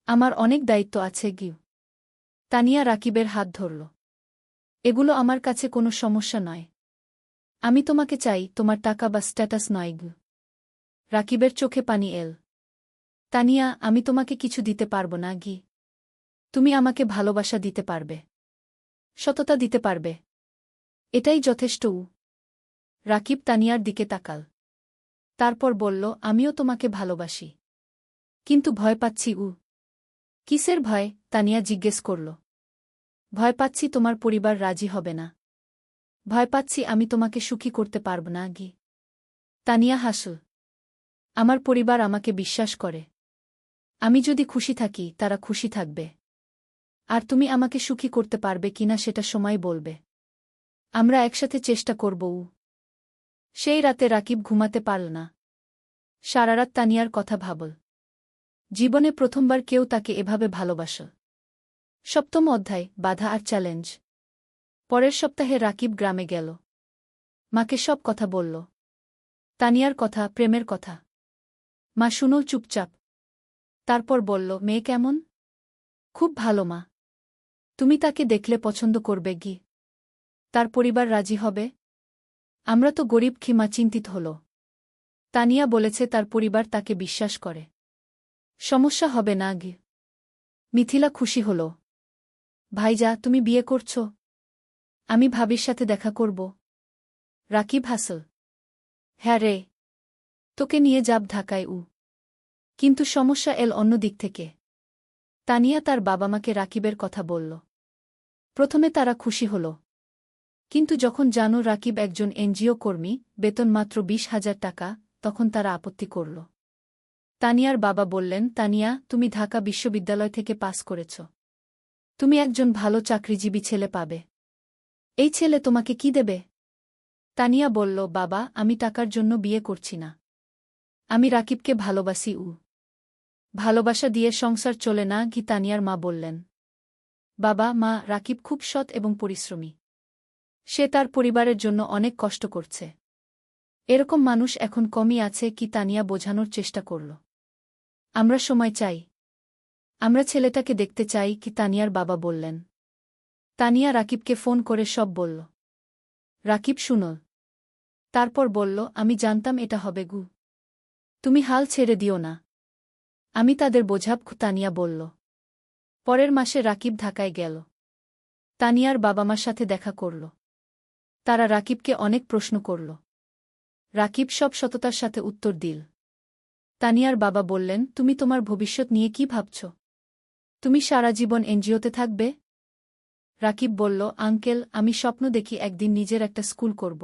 [SPEAKER 1] আমার অনেক দায়িত্ব আছে। তানিয়া রাকিবের হাত ধরল। এগুলো আমার কাছে কোনো সমস্যা নয়। আমি তোমাকে চাই, তোমার টাকা বা স্ট্যাটাস নয়। রাকিবের চোখে পানি এল। তানিয়া, আমি তোমাকে কিছু দিতে পারব না। তুমি আমাকে ভালোবাসা দিতে পারবে, সততা দিতে পারবে। এটাই যথেষ্ট। রাকিব তানিয়ার দিকে তাকাল। তারপর বলল, আমিও তোমাকে ভালোবাসি, কিন্তু ভয় পাচ্ছি। কিসের ভয়? তানিয়া জিজ্ঞেস করল। ভয় পাচ্ছি তোমার পরিবার রাজি হবে না। ভয় পাচ্ছি আমি তোমাকে সুখী করতে পারব না। তানিয়া হাসল। আমার পরিবার আমাকে বিশ্বাস করে। আমি যদি খুশি থাকি, তারা খুশি থাকবে। আর তুমি আমাকে সুখী করতে পারবে কিনা সেটা সময় বলবে। আমরা একসাথে চেষ্টা করব। সেই রাতে রাকিব ঘুমাতে পারল না। সারারাত তানিয়ার কথা ভাবল। জীবনে প্রথমবার কেউ তাকে এভাবে ভালোবাসল। 7ম অধ্যায়, বাধা আর চ্যালেঞ্জ। পরের সপ্তাহে রাকিব গ্রামে গেল। মাকে সব কথা বলল। তানিয়ার কথা, প্রেমের কথা। মা শুনল চুপচাপ। তারপর বলল, মেয়ে কেমন? খুব ভালো মা। তুমি তাকে দেখলে পছন্দ করবে। তার পরিবার রাজি হবে? আমরা তো গরিব। মা চিন্তিত হল। তানিয়া বলেছে তার পরিবার তাকে বিশ্বাস করে। সমস্যা হবে না। মিথিলা খুশি হল। ভাইজা, তুমি বিয়ে করছ? আমি ভাবির সাথে দেখা করব। রাকিব হাসল। হ্যাঁ রে, তোকে নিয়ে যাব ঢাকায়। কিন্তু সমস্যা এল অন্য দিক থেকে। তানিয়া তার বাবা মাকে রাকিবের কথা বলল। প্রথমে তারা খুশি হল, কিন্তু যখন জানো রাকিব একজন এনজিও কর্মী, বেতন মাত্র 20,000 টাকা, তখন তারা আপত্তি করল। তানিয়ার বাবা বললেন, তানিয়া, তুমি ঢাকা বিশ্ববিদ্যালয় থেকে পাস করেছ। তুমি একজন ভালো চাকরিজীবী ছেলে পাবে। এই ছেলে তোমাকে কি দেবে? তানিয়া বলল, বাবা, আমি টাকার জন্য বিয়ে করছি না। আমি রাকিবকে ভালোবাসি। ভালোবাসা দিয়ে সংসার চলে না। তানিয়ার মা বললেন, বাবা, মা, রাকিব খুব সৎ এবং পরিশ্রমী। সে তার পরিবারের জন্য অনেক কষ্ট করছে। এরকম মানুষ এখন কমই আছে। তানিয়া বোঝানোর চেষ্টা করল। আমরা সময় চাই। আমরা ছেলেটাকে দেখতে চাই। তানিয়ার বাবা বললেন। তানিয়া রাকিবকে ফোন করে সব বলল। রাকিব শুনল। তারপর বলল, আমি জানতাম এটা হবে। তুমি হাল ছেড়ে দিও না। আমি তাদের বোঝাব। তানিয়া বলল। পরের মাসে রাকিব ঢাকায় গেল। তানিয়ার বাবা মার সাথে দেখা করল। তারা রাকিবকে অনেক প্রশ্ন করল। রাকিব সব সততার সাথে উত্তর দিল। তানিয়ার বাবা বললেন, তুমি তোমার ভবিষ্যৎ নিয়ে কি ভাবছ? তুমি সারা জীবন এনজিওতে থাকবে? রাকিব বলল, আঙ্কেল, আমি স্বপ্ন দেখি একদিন নিজের একটা স্কুল করব।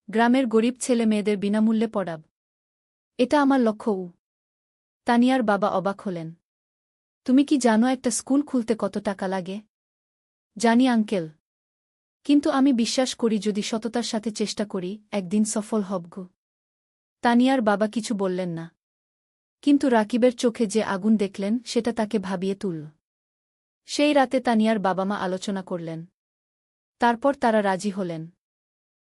[SPEAKER 1] গ্রামের গরিব ছেলে মেয়েদের বিনামূল্যে পড়াব। এটা আমার লক্ষ্য। তানিয়ার বাবা অবাক হলেন। তুমি কি জানো একটা স্কুল খুলতে কত টাকা লাগে? জানি আঙ্কেল, কিন্তু আমি বিশ্বাস করি যদি সততার সাথে চেষ্টা করি, একদিন সফল হব। তানিয়ার বাবা কিছু বললেন না, কিন্তু রাকিবের চোখে যে আগুন দেখলেন সেটা তাকে ভাবিয়ে তুলল। সেই রাতে তানিয়ার বাবা মা আলোচনা করলেন। তারপর তারা রাজি হলেন,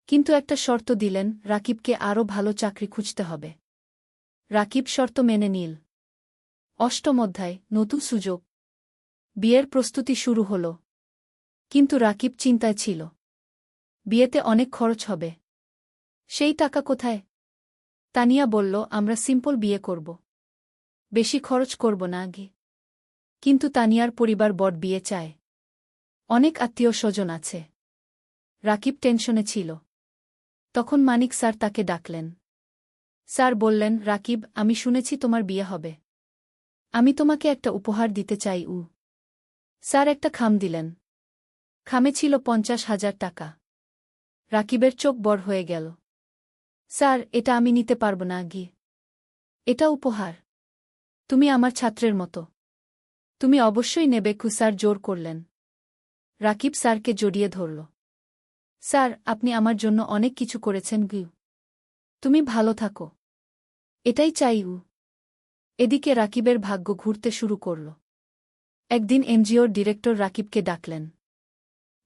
[SPEAKER 1] কিন্তু একটা শর্ত দিলেন, রাকিবকে আরও ভালো চাকরি খুঁজতে হবে। রাকিব শর্ত মেনে নিল। 8ম অধ্যায়, নতুন সুযোগ। বিয়ের প্রস্তুতি শুরু হল। কিন্তু রাকিব চিন্তায় ছিল। বিয়েতে অনেক খরচ হবে। সেই টাকা কোথায়? তানিয়া বলল, আমরা সিম্পল বিয়ে করব। বেশি খরচ করব না। কিন্তু তানিয়ার পরিবার বড় বিয়ে চায়। অনেক আত্মীয় স্বজন আছে। রাকিব টেনশনে ছিল। তখন মানিক স্যার তাকে ডাকলেন। স্যার বললেন, রাকিব, আমি শুনেছি তোমার বিয়ে হবে। আমি তোমাকে একটা উপহার দিতে চাই। স্যার একটা খাম দিলেন। খামে ছিল 50,000 টাকা। রাকিবের চোখ বড় হয়ে গেল। স্যার, এটা আমি নিতে পারব না গি। এটা উপহার। তুমি আমার ছাত্রের মতো। তুমি অবশ্যই নেবে। স্যার জোর করলেন। রাকিব স্যারকে জড়িয়ে ধরল। স্যার, আপনি আমার জন্য অনেক কিছু করেছেন গি। তুমি ভালো থাকো। এটাই চাই। এদিকে রাকিবের ভাগ্য ঘুরতে শুরু করল। একদিন এনজিওর ডিরেক্টর রাকিবকে ডাকলেন।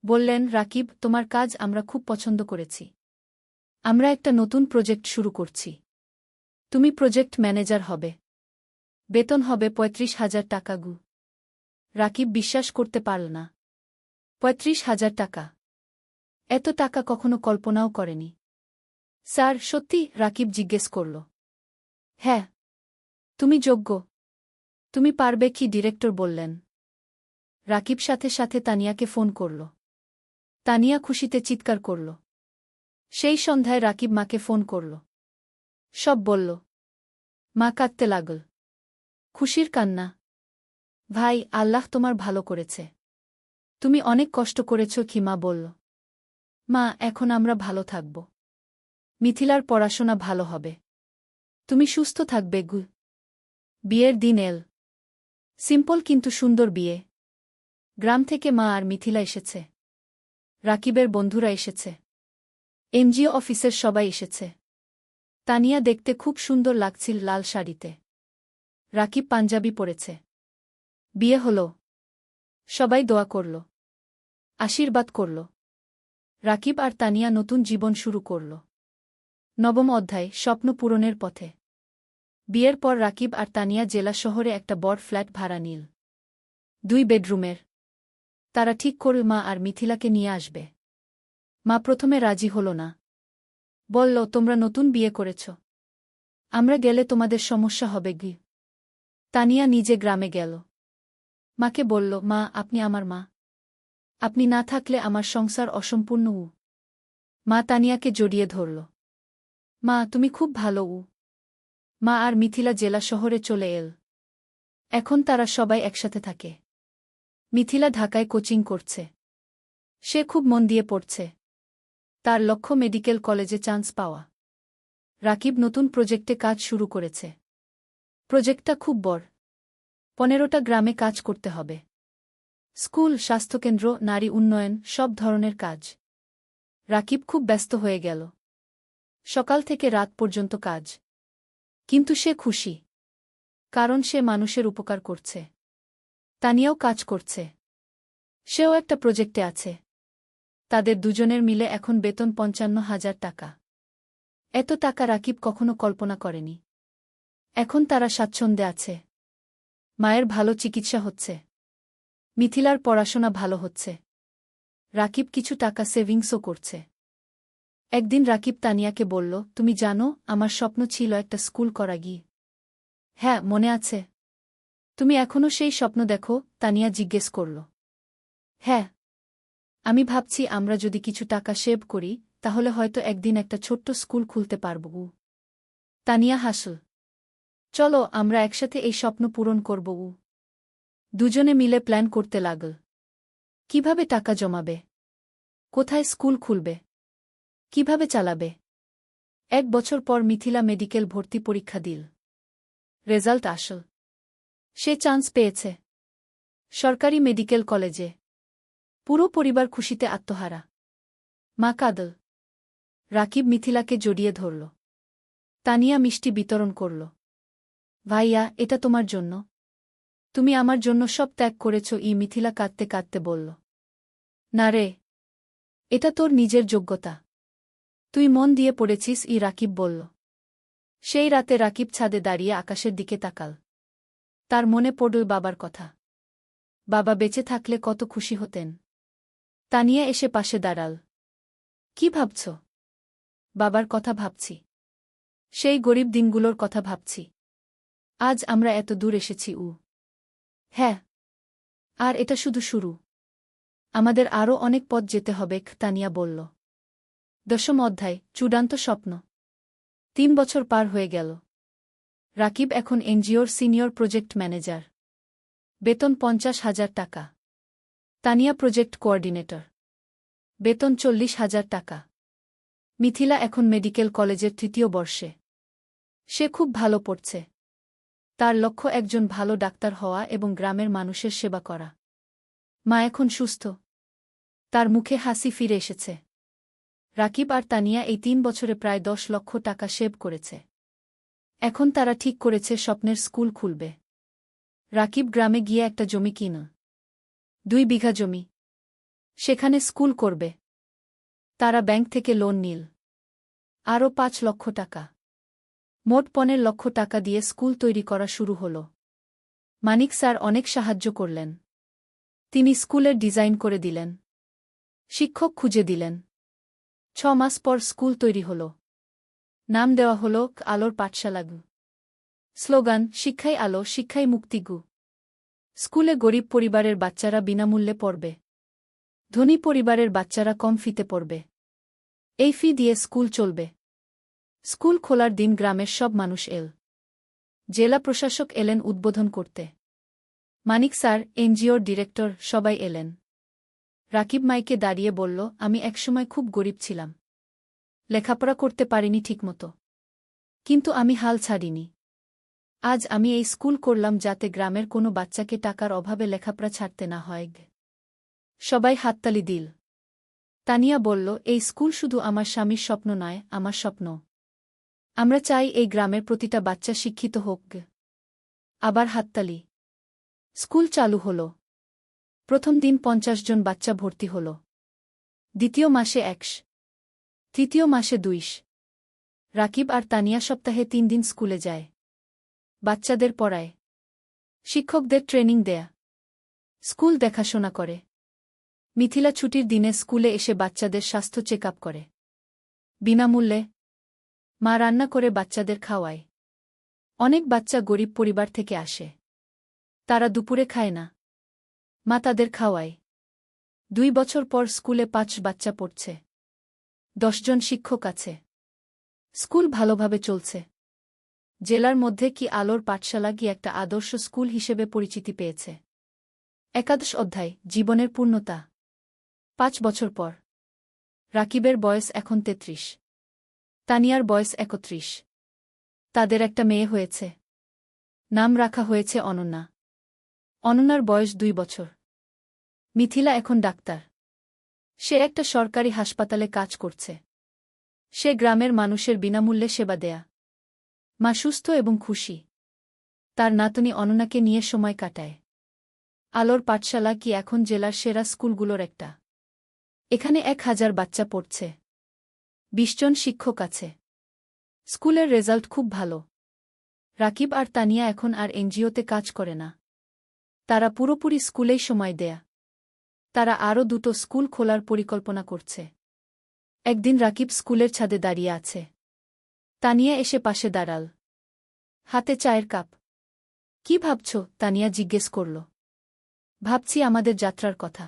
[SPEAKER 1] বললেন, রাকিব, তোমার কাজ আমরা খুব পছন্দ করেছি। আমরা একটা নতুন প্রজেক্ট শুরু করছি। তুমি প্রজেক্ট ম্যানেজার হবে। বেতন হবে 35,000 টাকা গু। রাকিব বিশ্বাস করতে পারল না। 35,000 টাকা! এত টাকা কখনো কল্পনাও করেনি। স্যার, সত্যি? রাকিব জিজ্ঞেস করল। হ্যাঁ, তুমি যোগ্য। তুমি পারবে কি? ডিরেক্টর বললেন। রাকিব সাথে সাথে তানিয়াকে ফোন করল। তানিয়া খুশিতে চিৎকার করল। সেই সন্ধ্যায় রাকিব মাকে ফোন করল। সব বলল। মা কাঁদতে লাগল। খুশির কান্না। ভাই, আল্লাহ তোমার ভালো করেছে। তুমি অনেক কষ্ট করেছ কি? মা বলল। মা, এখন আমরা ভালো থাকব। মিথিলার পড়াশোনা ভালো হবে। তুমি সুস্থ থাকবে গু। বিয়ের দিন এল। সিম্পল কিন্তু সুন্দর বিয়ে। গ্রাম থেকে মা আর মিথিলা এসেছে। রাকিবের বন্ধুরা এসেছে। এনজিও অফিসের সবাই এসেছে। তানিয়া দেখতে খুব সুন্দর লাগছিল লাল শাড়িতে। রাকিব পাঞ্জাবি পরেছে। বিয়ে হল। সবাই দোয়া করল, আশীর্বাদ করল। রাকিব আর তানিয়া নতুন জীবন শুরু করল। নবম অধ্যায়, স্বপ্ন পূরণের পথে। বিয়ের পর রাকিব আর তানিয়া জেলা শহরে একটা বড় ফ্ল্যাট ভাড়া নিল। 2 বেডরুমের। তারা ঠিক করল মা আর মিথিলাকে নিয়ে আসবে। মা প্রথমে রাজি হল না। বলল, তোমরা নতুন বিয়ে করেছ। আমরা গেলে তোমাদের সমস্যা হবে গি। তানিয়া নিজে গ্রামে গেল। মাকে বলল, মা, আপনি আমার মা। আপনি না থাকলে আমার সংসার অসম্পূর্ণ। মা তানিয়াকে জড়িয়ে ধরল। মা, তুমি খুব ভালো। মা আর মিথিলা জেলা শহরে চলে এল। এখন তারা সবাই একসাথে থাকে। মিথিলা ঢাকায় কোচিং করছে। সে খুব মন দিয়ে পড়ছে। তার লক্ষ্য মেডিকেল কলেজে চান্স পাওয়া। রাকিব নতুন প্রজেক্টে কাজ শুরু করেছে। প্রজেক্টটা খুব বড়। 15টা গ্রামে কাজ করতে হবে। স্কুল, স্বাস্থ্যকেন্দ্র, নারী উন্নয়ন, সব ধরনের কাজ। রাকিব খুব ব্যস্ত হয়ে গেল। সকাল থেকে রাত পর্যন্ত কাজ। কিন্তু সে খুশি। কারণ সে মানুষের উপকার করছে। তানিয়াও কাজ করছে। সেও একটা প্রজেক্টে আছে। তাদের দুজনের মিলে এখন বেতন 55,000 টাকা। এত টাকা রাকিব কখনো কল্পনা করেনি। এখন তারা স্বাচ্ছন্দ্যে আছে। মায়ের ভালো চিকিৎসা হচ্ছে। মিথিলার পড়াশোনা ভালো হচ্ছে। রাকিব কিছু টাকা সেভিংসও করছে। একদিন রাকিব তানিয়াকে বলল, তুমি জানো, আমার স্বপ্ন ছিল একটা স্কুল করা গিয়ে। হ্যাঁ, মনে আছে। তুমি এখনও সেই স্বপ্ন দেখো? তানিয়া জিজ্ঞেস করল। হ্যাঁ, আমি ভাবছি আমরা যদি কিছু টাকা সেভ করি, তাহলে হয়তো একদিন একটা ছোট্ট স্কুল খুলতে পারব। তানিয়া হাসল। চলো, আমরা একসাথে এই স্বপ্ন পূরণ করব। দুজনে মিলে প্ল্যান করতে লাগল। কিভাবে টাকা জমাবে? কোথায় স্কুল খুলবে? কিভাবে চালাবে? 1 বছর পর মিথিলা মেডিকেল ভর্তি পরীক্ষা দিল। রেজাল্ট আসল। সে চান্স পেয়েছে সরকারি মেডিকেল কলেজে। পুরো পরিবার খুশিতে আত্মহারা। মা কাঁদল। রাকিব মিথিলাকে জড়িয়ে ধরল। তানিয়া মিষ্টি বিতরণ করল। ভাইয়া, এটা তোমার জন্য। তুমি আমার জন্য সব ত্যাগ করেছ। মিথিলা কাঁদতে কাঁদতে বলল। না রে, এটা তোর নিজের যোগ্যতা। তুই মন দিয়ে পড়েছিস। রাকিব বলল। সেই রাতে রাকিব ছাদে দাঁড়িয়ে আকাশের দিকে তাকাল। তার মনে পড়ল বাবার কথা। বাবা বেঁচে থাকলে কত খুশি হতেন। তানিয়া এসে পাশে দাঁড়াল। কি ভাবছ? বাবার কথা ভাবছি। সেই গরিব দিনগুলোর কথা ভাবছি। আজ আমরা এত দূর এসেছি। হ্যাঁ, আর এটা শুধু শুরু। আমাদের আরও অনেক পথ যেতে হবে। তানিয়া বলল। 10ম অধ্যায়, চূড়ান্ত স্বপ্ন। 3 বছর পার হয়ে গেল। রাকিব এখন এনজিওর সিনিয়র প্রজেক্ট ম্যানেজার। বেতন 50,000 টাকা। Tania project coordinator. বেতন 40,000 টাকা। মিথিলা এখন মেডিকেল কলেজের 3য় বর্ষে। সে খুব ভালো পড়ছে। তার লক্ষ্য একজন ভালো ডাক্তার হওয়া এবং গ্রামের মানুষের সেবা করা। মা এখন সুস্থ। তার মুখে হাসি ফিরে এসেছে। রাকিব আর তানিয়া এই 3 বছরে প্রায় 10 লক্ষ টাকা সেভ করেছে। এখন তারা ঠিক করেছে স্বপ্নের স্কুল খুলবে। রাকিব গ্রামে গিয়ে একটা জমি কিনে 2 বিঘা জমি। সেখানে স্কুল করবে। তারা ব্যাংক থেকে লোন নিল আরও 5 লক্ষ টাকা। মোট 15 লক্ষ টাকা দিয়ে স্কুল তৈরি করা শুরু হল। মানিক স্যার অনেক সাহায্য করলেন। তিনি স্কুলের ডিজাইন করে দিলেন, শিক্ষক খুঁজে দিলেন। 6 মাস পর স্কুল তৈরি হল। নাম দেওয়া হল আলোর পাঠশালা গু। স্লোগান, শিক্ষাই আলো, শিক্ষাই মুক্তি গু। স্কুলে গরিব পরিবারের বাচ্চারা বিনামূল্যে পড়বে। ধনী পরিবারের বাচ্চারা কম ফিতে পড়বে। এই ফি দিয়ে স্কুল চলবে। স্কুল খোলার দিন গ্রামের সব মানুষ এল। জেলা প্রশাসক এলেন উদ্বোধন করতে। মানিক স্যার, এনজিওর ডিরেক্টর, সবাই এলেন। রাকিব মাইকে দাঁড়িয়ে বলল, আমি একসময় খুব গরিব ছিলাম। লেখাপড়া করতে পারিনি ঠিকমতো। কিন্তু আমি হাল ছাড়িনি। আজ আমি এই স্কুল করলাম যাতে গ্রামের কোনো বাচ্চাকে টাকার অভাবে লেখাপড়া ছাড়তে না হয়। সবাই হাততালি দিল। তানিয়া বলল, এই স্কুল শুধু আমার স্বামীর স্বপ্ন নয়, আমার স্বপ্ন। আমরা চাই এই গ্রামের প্রতিটা বাচ্চা শিক্ষিত হোক। আবার হাততালি। স্কুল চালু হল। প্রথম দিন 50 জন বাচ্চা ভর্তি হল। দ্বিতীয় মাসে 100। তৃতীয় মাসে 200। রাকিব আর তানিয়া সপ্তাহে 3 দিন স্কুলে যায়। বাচ্চাদের পড়ায়, শিক্ষকদের ট্রেনিং দেয়া, স্কুল দেখাশোনা করে। মিথিলা ছুটির দিনে স্কুলে এসে বাচ্চাদের স্বাস্থ্য চেক আপ করে বিনামূল্যে। মা রান্না করে বাচ্চাদের খাওয়ায়। অনেক বাচ্চা গরিব পরিবার থেকে আসে। তারা দুপুরে খায় না। মা তাদের খাওয়ায়। 2 বছর পর স্কুলে 5 বাচ্চা পড়ছে। 10 জন শিক্ষক আছে। স্কুল ভালোভাবে চলছে। জেলার মধ্যে কি আলোর পাঠশালা কি একটা আদর্শ স্কুল হিসেবে পরিচিতি পেয়েছে। একাদশ অধ্যায়, জীবনের পূর্ণতা। 5 বছর পর রাকিবের বয়স এখন 33। তানিয়ার বয়স 31। তাদের একটা মেয়ে হয়েছে। নাম রাখা হয়েছে অনন্যা। অনন্যার বয়স 2 বছর। মিথিলা এখন ডাক্তার। সে একটা সরকারি হাসপাতালে কাজ করছে। সে গ্রামের মানুষের বিনামূল্যে সেবা দেয়া। মা সুস্থ এবং খুশি। তার নাতনি অনন্যাকে নিয়ে সময় কাটায়। আলোর পাঠশালা কি এখন জেলার সেরা স্কুলগুলোর একটা। এখানে 1000 বাচ্চা পড়ছে। 20 জন শিক্ষক আছে। স্কুলের রেজাল্ট খুব ভালো। রাকিব আর তানিয়া এখন আর এনজিওতে কাজ করে না। তারা পুরোপুরি স্কুলেই সময় দেয়া। তারা আরও 2টো স্কুল খোলার পরিকল্পনা করছে। একদিন রাকিব স্কুলের ছাদে দাঁড়িয়ে আছে। তানিয়া এসে পাশে দাঁড়াল। হাতে চায়ের কাপ। কি ভাবছ? তানিয়া জিজ্ঞেস করল। ভাবছি আমাদের যাত্রার কথা।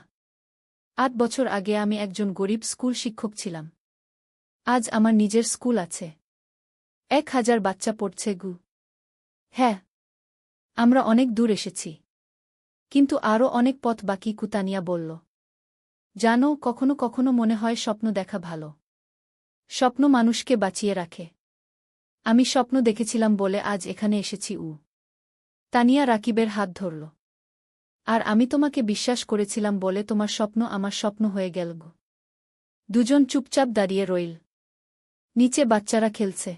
[SPEAKER 1] 8 বছর আগে আমি একজন গরিব স্কুল শিক্ষক ছিলাম। আজ আমার নিজের স্কুল আছে। 1000 বাচ্চা পড়ছে গু। হ্যাঁ, আমরা অনেক দূর এসেছি। কিন্তু আরও অনেক পথ বাকি, তানিয়া বলল। জানো, কখনো কখনো মনে হয় স্বপ্ন দেখা ভালো। স্বপ্ন মানুষকে বাঁচিয়ে রাখে। আমি স্বপ্ন দেখেছিলাম বলে আজ এখানে এসেছি। তানিয়া রাকিবের হাত ধরল। আর আমি তোমাকে বিশ্বাস করেছিলাম বলে তোমার স্বপ্ন আমার স্বপ্ন হয়ে গেল গো। দুজন চুপচাপ দাঁড়িয়ে রইল। নিচে বাচ্চারা খেলছে।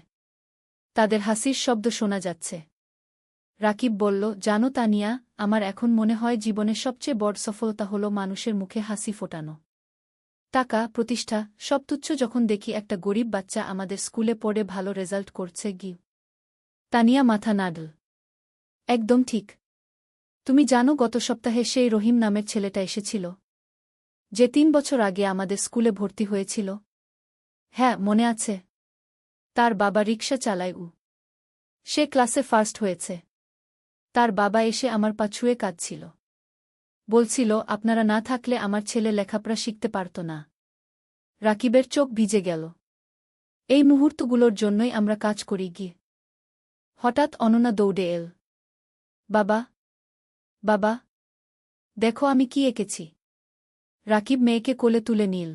[SPEAKER 1] তাদের হাসির শব্দ শোনা যাচ্ছে। রাকিব বলল, জানো তানিয়া, আমার এখন মনে হয় জীবনের সবচেয়ে বড় সফলতা হলো মানুষের মুখে হাসি ফোটানো। টাকা, প্রতিষ্ঠা সব তুচ্ছ যখন দেখি একটা গরিব বাচ্চা আমাদের স্কুলে পড়ে ভালো রেজাল্ট করছে। তানিয়া মাথা নাড়ল। একদম ঠিক। তুমি জানো, গত সপ্তাহে সেই রহিম নামের ছেলেটা এসেছিল, যে 3 বছর আগে আমাদের স্কুলে ভর্তি হয়েছিল। হ্যাঁ, মনে আছে। তার বাবা রিকশা চালায়। সে ক্লাসে ফার্স্ট হয়েছে। তার বাবা এসে আমার পা ছুঁয়ে কাঁদছিল। বলছিল, আপনারা না থাকলে আমার ছেলে লেখাপড়া শিখতে পারত না। রাকিবের চোখ ভিজে গেল। এই মুহূর্তগুলোর জন্যই আমরা কাজ করি গিয়ে। হঠাৎ অনন্যা দৌড়ে এল। বাবা, বাবা, দেখো আমি কি এঁকেছি। রাকিব মেয়েকে কোলে তুলে নিল।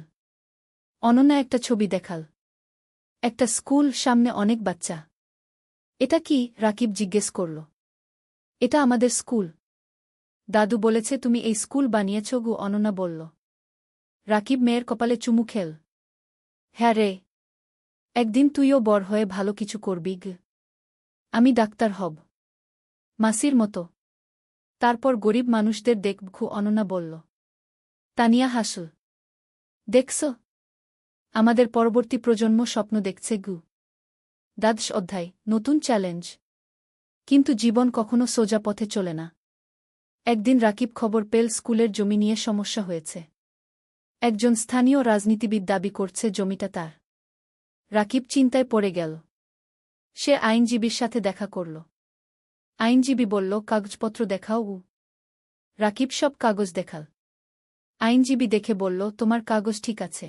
[SPEAKER 1] অনন্যা একটা ছবি দেখাল। একটা স্কুল, সামনে অনেক বাচ্চা। এটা কি? রাকিব জিজ্ঞেস করল। এটা আমাদের স্কুল। দাদু বলেছে তুমি এই স্কুল বানিয়েছ গো, অনন্যা বলল। রাকিব মেয়ের কপালে চুমু খেল। হ্যাঁ রে, একদিন তুইও বড় হয়ে ভালো কিছু করবি গ। আমি ডাক্তার হব, মাসির মতো। তারপর গরিব মানুষদের দেখব, অনন্যা বলল। তানিয়া হাসল। দেখছ, আমাদের পরবর্তী প্রজন্ম স্বপ্ন দেখছে গু। দ্বাদশ অধ্যায়, নতুন চ্যালেঞ্জ। কিন্তু জীবন কখনো সোজা পথে চলে না। একদিন রাকিব খবর পেল স্কুলের জমি নিয়ে সমস্যা হয়েছে। একজন স্থানীয় রাজনীতিবিদ দাবি করছে জমিটা তার। রাকিব চিন্তায় পড়ে গেল। সে আইনজীবীর সাথে দেখা করল। আইনজীবী বলল, কাগজপত্র দেখাও উ। রাকিব সব কাগজ দেখাল। আইনজীবী দেখে বলল, তোমার কাগজ ঠিক আছে,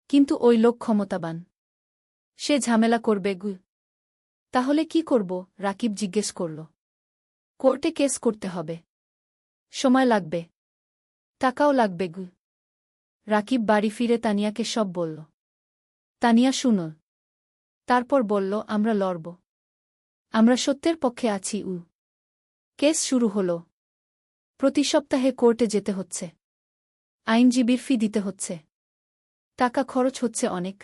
[SPEAKER 1] কিন্তু ওই লোক ক্ষমতাবান, সে ঝামেলা করবে গু। তাহলে কি করব? রাকিব জিজ্ঞেস করল। কোর্টে কেস করতে হবে। সময় লাগবে, টাকাও লাগবে গু। রাকিব বাড়ি ফিরে তানিয়াকে সব বলল। তানিয়া শুনল। তারপর বলল, আমরা লড়ব। আমরা সত্যের পক্ষে আছি উ। কেস শুরু হল। প্রতি সপ্তাহে কোর্টে যেতে হচ্ছে। আইনজীবীর ফি দিতে হচ্ছে। টাকা খরচ হচ্ছে অনেক।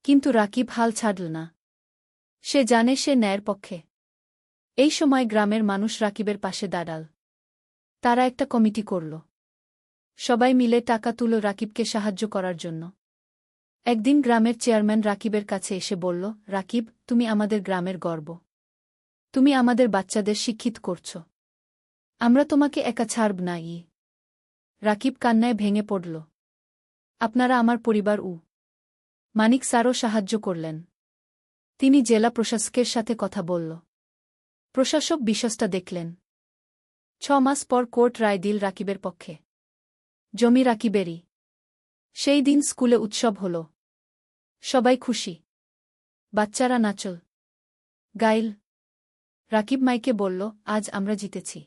[SPEAKER 1] কিন্তু রাকিব হাল ছাড়ল না। সে জানে সে ন্যায়ের পক্ষে। এই সময় গ্রামের মানুষ রাকিবের পাশে দাঁড়াল। তারা একটা কমিটি করল। সবাই মিলে টাকা তুলল রাকিবকে সাহায্য করার জন্য। একদিন গ্রামের চেয়ারম্যান রাকিবের কাছে এসে বলল, রাকিব, তুমি আমাদের গ্রামের গর্ব। তুমি আমাদের বাচ্চাদের শিক্ষিত করছ। আমরা তোমাকে একা ছাড়ব না ই। রাকিব কান্নায় ভেঙে পড়ল। আপনারা আমার পরিবার উ। মানিক স্যারও সাহায্য করলেন। তিনি জেলা প্রশাসকের সাথে কথা বলল। প্রশাসক বিষয়টা দেখলেন। 6 মাস পর কোর্ট রায় দিল রাকিবের পক্ষে। জমি রাকিবেরই। সেই দিন স্কুলে উৎসব হল। সবাই খুশি। বাচ্চারা নাচল, গাইল। রাকিব মাইকে বলল, আজ আমরা জিতেছি।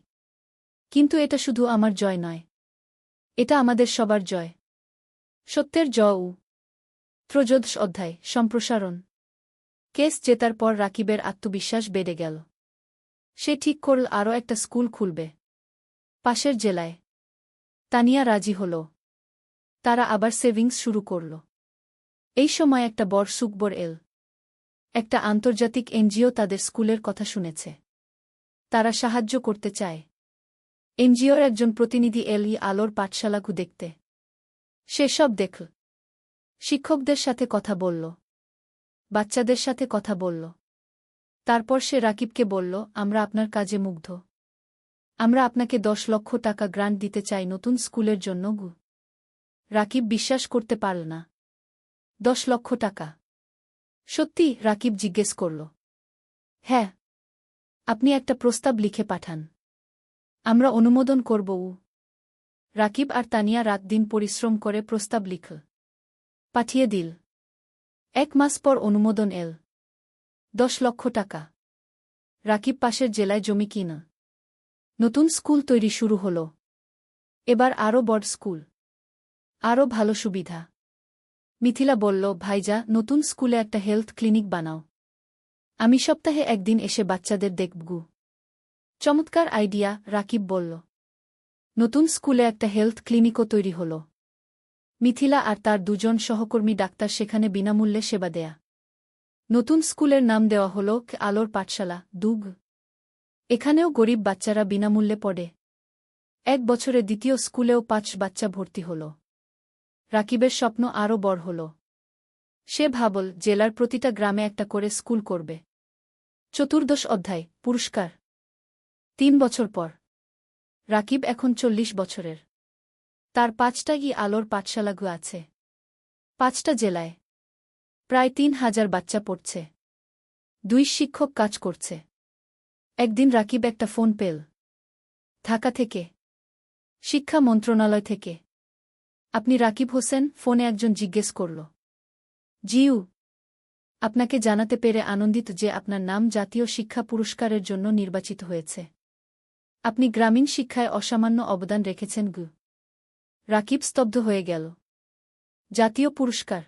[SPEAKER 1] কিন্তু এটা শুধু আমার জয় নয়, এটা আমাদের সবার জয়। সত্যের জয় উ। ত্রয়োদশ অধ্যায়, সম্প্রসারণ। কেস জেতার পর রাকিবের আত্মবিশ্বাস বেড়ে গেল। সে ঠিক করল আরও একটা স্কুল খুলবে, পাশের জেলায়। তানিয়া রাজি হল। তারা আবার সেভিংস শুরু করল। এই সময় একটা বড় সুখবর এল। একটা আন্তর্জাতিক এনজিও তাদের স্কুলের কথা শুনেছে। তারা সাহায্য করতে চায়। এনজিওর একজন প্রতিনিধি এল আলোর পাঠশালাগু দেখতে। সে সব দেখল। শিক্ষকদের সাথে কথা বলল, বাচ্চাদের সাথে কথা বলল। তারপর সে রাকিবকে বলল, আমরা আপনার কাজে মুগ্ধ। আমরা আপনাকে 10 লক্ষ টাকা গ্রান্ট দিতে চাই নতুন স্কুলের জন্য গু। রাকিব বিশ্বাস করতে পারল না। 10 লক্ষ টাকা? সত্যি? রাকিব জিজ্ঞেস করল। হ্যাঁ। আপনি একটা প্রস্তাব লিখে পাঠান, আমরা অনুমোদন করব উ। রাকিব আর তানিয়া রাত দিন পরিশ্রম করে প্রস্তাব লিখল, পাঠিয়ে দিল। 1 মাস পর অনুমোদন এল। 10 লক্ষ টাকা। রাকিব পাশের জেলায় জমি কিনা। নতুন স্কুল তৈরি শুরু হল। এবার আরও বড় স্কুল, আরও ভালো সুবিধা। মিথিলা বলল, ভাইজা, নতুন স্কুলে একটা হেলথ ক্লিনিক বানাও। আমি সপ্তাহে একদিন এসে বাচ্চাদের দেখবগু। চমৎকার আইডিয়া, রাকিব বলল। নতুন স্কুলে একটা হেলথ ক্লিনিকও তৈরি হল। মিথিলা আর তার 2 জন সহকর্মী ডাক্তার সেখানে বিনামূল্যে সেবা দেয়া। নতুন স্কুলের নাম দেওয়া হল আলোর পাঠশালা, দুগ। এখানেও গরিব বাচ্চারা বিনামূল্যে পড়ে। 1 বছরে দ্বিতীয় স্কুলেও 5 বাচ্চা ভর্তি হল। রাকিবের স্বপ্ন আরও বড় হল। সে ভাবল জেলার প্রতিটা গ্রামে একটা করে স্কুল করবে। চতুর্দশ অধ্যায়, পুরস্কার। 3 বছর পর। রাকিব এখন 40 বছরের। তার 5টা আলোর পাঠশালাগু আছে। 5টা জেলায়। প্রায় 3000 বাচ্চা পড়ছে। 2 শিক্ষক কাজ করছে। একদিন রাকিব একটা ফোন পেল। ঢাকা থেকে। শিক্ষা মন্ত্রণালয় থেকে। আপনি রাকিব হোসেন? ফোনে একজন জিজ্ঞেস করল। জিউ। আপনাকে জানাতে পেরে আনন্দিত যে আপনার নাম জাতীয় শিক্ষা পুরস্কারের জন্য নির্বাচিত হয়েছে। আপনি গ্রামীণ শিক্ষায় অসামান্য অবদান রেখেছেন গু। রাকিব স্তব্ধ হয়ে গেল। জাতীয় পুরস্কার?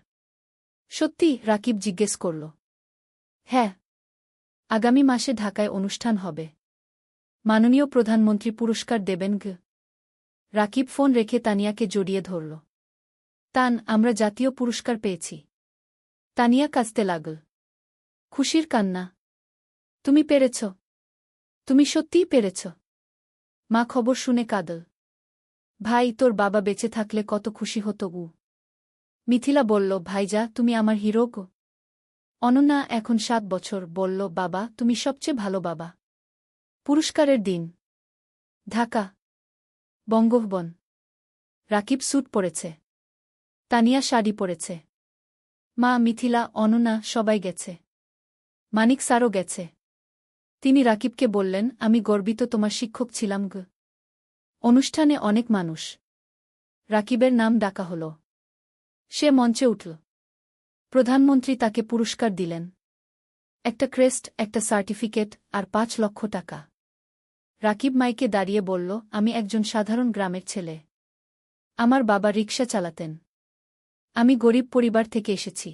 [SPEAKER 1] সত্যি? রাকিব জিজ্ঞেস করল। হ্যাঁ। আগামী মাসে ঢাকায় অনুষ্ঠান হবে। মাননীয় প্রধানমন্ত্রী পুরস্কার দেবেন গু। রাকিব ফোন রেখে তানিয়াকে জড়িয়ে ধরল। তান, আমরা জাতীয় পুরস্কার পেয়েছি। তানিয়া কাঁদতে লাগল। খুশির কান্না। তুমি পেরেছ। তুমি সত্যিই পেরেছ। মা খবর শুনে কাঁদল। ভাই, তোর বাবা বেঁচে থাকলে কত খুশি হতো উ। মিথিলা বলল, ভাইজা, তুমি আমার হিরো গো। অনন্যা, এখন 7 বছর, বলল, বাবা, তুমি সবচেয়ে ভালো বাবা। পুরস্কারের দিন। ঢাকা বঙ্গভবন। রাকিব স্যুট পরেছে। তানিয়া শাড়ি পরেছে। মা, মিথিলা, অনন্যা সবাই গেছে। মানিক স্যারও গেছে। তিনি রাকিবকে বললেন, আমি গর্বিত তোমার শিক্ষক ছিলাম গো। অনুষ্ঠানে অনেক মানুষ। রাকিবের নাম ডাকা হল। সে মঞ্চে উঠল। প্রধানমন্ত্রী তাকে পুরস্কার দিলেন। একটা ক্রেস্ট, একটা সার্টিফিকেট, আর 5 লক্ষ টাকা। রাকিব মাইকে দাঁড়িয়ে বলল, আমি একজন সাধারণ গ্রামের ছেলে। আমার বাবা রিকশা চালাতেন। আমি গরিব পরিবার থেকে এসেছি।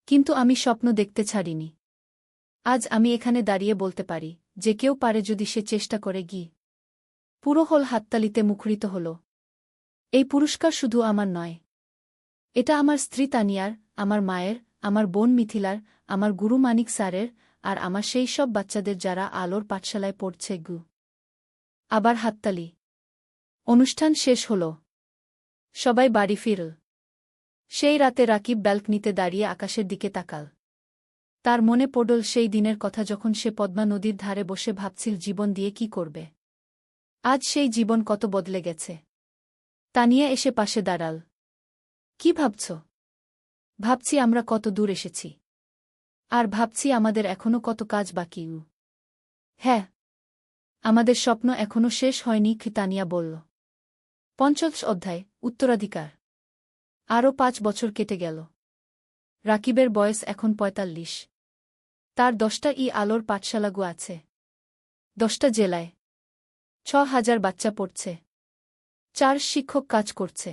[SPEAKER 1] কিন্তু আমি স্বপ্ন দেখতে ছাড়িনি। আজ আমি এখানে দাঁড়িয়ে বলতে পারি, যে কেউ পারে যদি সে চেষ্টা করে গি। পুরো হল হাততালিতে মুখরিত হল। এই পুরস্কার শুধু আমার নয়। এটা আমার স্ত্রী তানিয়ার, আমার মায়ের, আমার বোন মিথিলার, আমার গুরু মানিক স্যারের, আর আমার সেই সব বাচ্চাদের যারা আলোর পাঠশালায় পড়ছে গু। আবার হাততালি। অনুষ্ঠান শেষ হল। সবাই বাড়ি ফিরল। সেই রাতে রাকিব ব্যালকনিতে দাঁড়িয়ে আকাশের দিকে তাকাল। তার মনে পড়ল সেই দিনের কথা যখন সে পদ্মা নদীর ধারে বসে ভাবছিল জীবন দিয়ে কি করবে। আজ সেই জীবন কত বদলে গেছে। তানিয়া এসে পাশে দাঁড়াল। কি ভাবছ? ভাবছি আমরা কত দূর এসেছি। আর ভাবছি আমাদের এখনো কত কাজ বাকি। হ্যাঁ, আমাদের স্বপ্ন এখনো শেষ হয়নি, তানিয়া বলল। ৫০ অধ্যায়, উত্তরাধিকার। আরও 5 বছর কেটে গেল। রাকিবের বয়স এখন ৪৫। তার 10টা আলোর পাঠশালাগু আছে। 10টা জেলায়। ৬,০০০ বাচ্চা পড়ছে। 4 শিক্ষক কাজ করছে।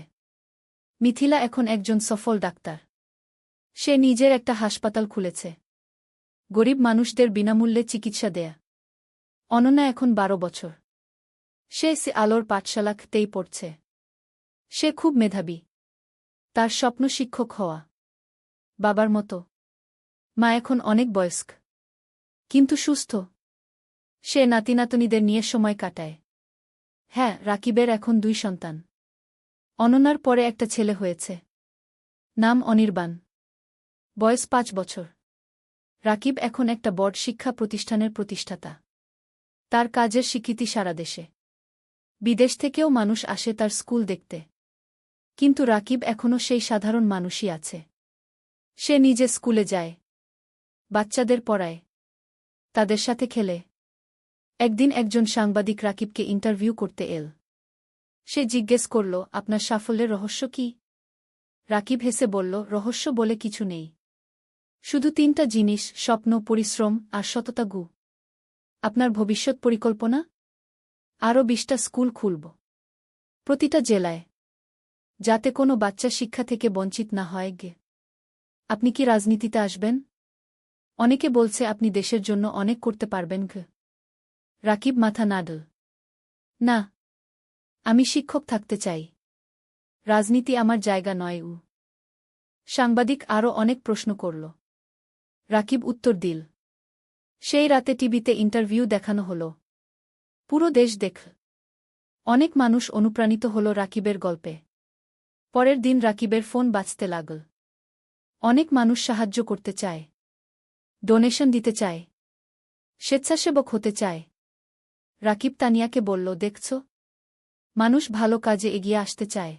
[SPEAKER 1] মিথিলা এখন একজন সফল ডাক্তার। সে নিজের একটা হাসপাতাল খুলেছে। গরিব মানুষদের বিনামূল্যে চিকিৎসা দেয়া। অনন্যা এখন 12 বছর। সে আলোর পাঠশালাতেই পড়ছে। সে খুব মেধাবী। তার স্বপ্ন শিক্ষক হওয়া। বাবার মতো। মা এখন অনেক বয়স্ক, কিন্তু সুস্থ। সে নাতিনাতনীদের নিয়ে সময় কাটায়। হ্যাঁ, রাকিবের এখন 2 সন্তান। অনন্যার পরে একটা ছেলে হয়েছে। নাম অনির্বাণ। বয়স 5 বছর। রাকিব এখন একটা বড় শিক্ষা প্রতিষ্ঠানের প্রতিষ্ঠাতা। তার কাজের স্বীকৃতি সারা দেশে। বিদেশ থেকেও মানুষ আসে তার স্কুল দেখতে। কিন্তু রাকিব এখনও সেই সাধারণ মানুষই আছে। সে নিজে স্কুলে যায়। বাচ্চাদের পড়ায়। তাদের সাথে খেলে। একদিন একজন সাংবাদিক রাকিবকে ইন্টারভিউ করতে এল। সে জিজ্ঞেস করল, আপনার সাফল্যের রহস্য কি? রাকিব হেসে বলল, রহস্য বলে কিছু নেই। শুধু 3টা জিনিস, স্বপ্ন, পরিশ্রম আর সততা গু। আপনার ভবিষ্যৎ পরিকল্পনা? আরও 20টা স্কুল খুলব। প্রতিটা জেলায়। যাতে কোনো বাচ্চা শিক্ষা থেকে বঞ্চিত না হয় গে। আপনি কি রাজনীতিতে আসবেন? অনেকে বলছে আপনি দেশের জন্য অনেক করতে পারবেন গে। রাকিব মাথা নাড়ল। না। আমি শিক্ষক থাকতে চাই। রাজনীতি আমার জায়গা নয়। সাংবাদিক আরও অনেক প্রশ্ন করল। রাকিব উত্তর দিল। সেই রাতে টিভিতে ইন্টারভিউ দেখানো হল। পুরো দেশ দেখল। অনেক মানুষ অনুপ্রাণিত হল রাকিবের গল্পে। পরের দিন রাকিবের ফোন বাজতে লাগল। অনেক মানুষ সাহায্য করতে চায়। ডোনেশন দিতে চায়। স্বেচ্ছাসেবক হতে চায়। রাকিব তানিয়াকে বলল, দেখছ? মানুষ ভালো কাজে এগিয়ে আসতে চায়।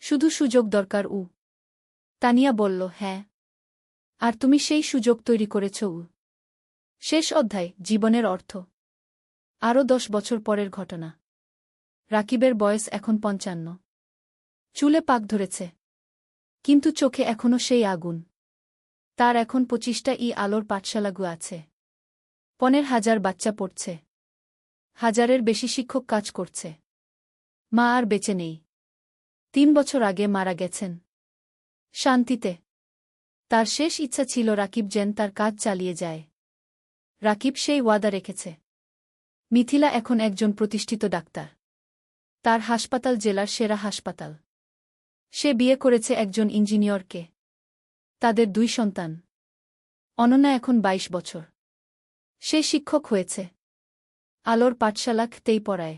[SPEAKER 1] শুধু সুযোগ দরকার। তানিয়া বলল, হ্যাঁ। আর তুমি সেই সুযোগ তৈরি করেছ। শেষ অধ্যায়, জীবনের অর্থ। আরও 10 বছর পরের ঘটনা। রাকিবের বয়স এখন 55। চুলে পাক ধরেছে। কিন্তু চোখে এখনও সেই আগুন। তার এখন 25টা আলোর পাঠশালাগু আছে। 15,000 বাচ্চা পড়ছে। হাজারের বেশি শিক্ষক কাজ করছে। মা আর বেঁচে নেই। 3 বছর আগে মারা গেছেন। শান্তিতে। তার শেষ ইচ্ছা ছিল রাকিব যেন তার কাজ চালিয়ে যায়। রাকিব সেই ওয়াদা রেখেছে। মিথিলা এখন একজন প্রতিষ্ঠিত ডাক্তার। তার হাসপাতাল জেলার সেরা হাসপাতাল। সে বিয়ে করেছে একজন ইঞ্জিনিয়রকে। তাদের 2 সন্তান। অনন্যা এখন 22 বছর। সে শিক্ষক হয়েছে। আলোর পাঠশালাতেই পড়ায়।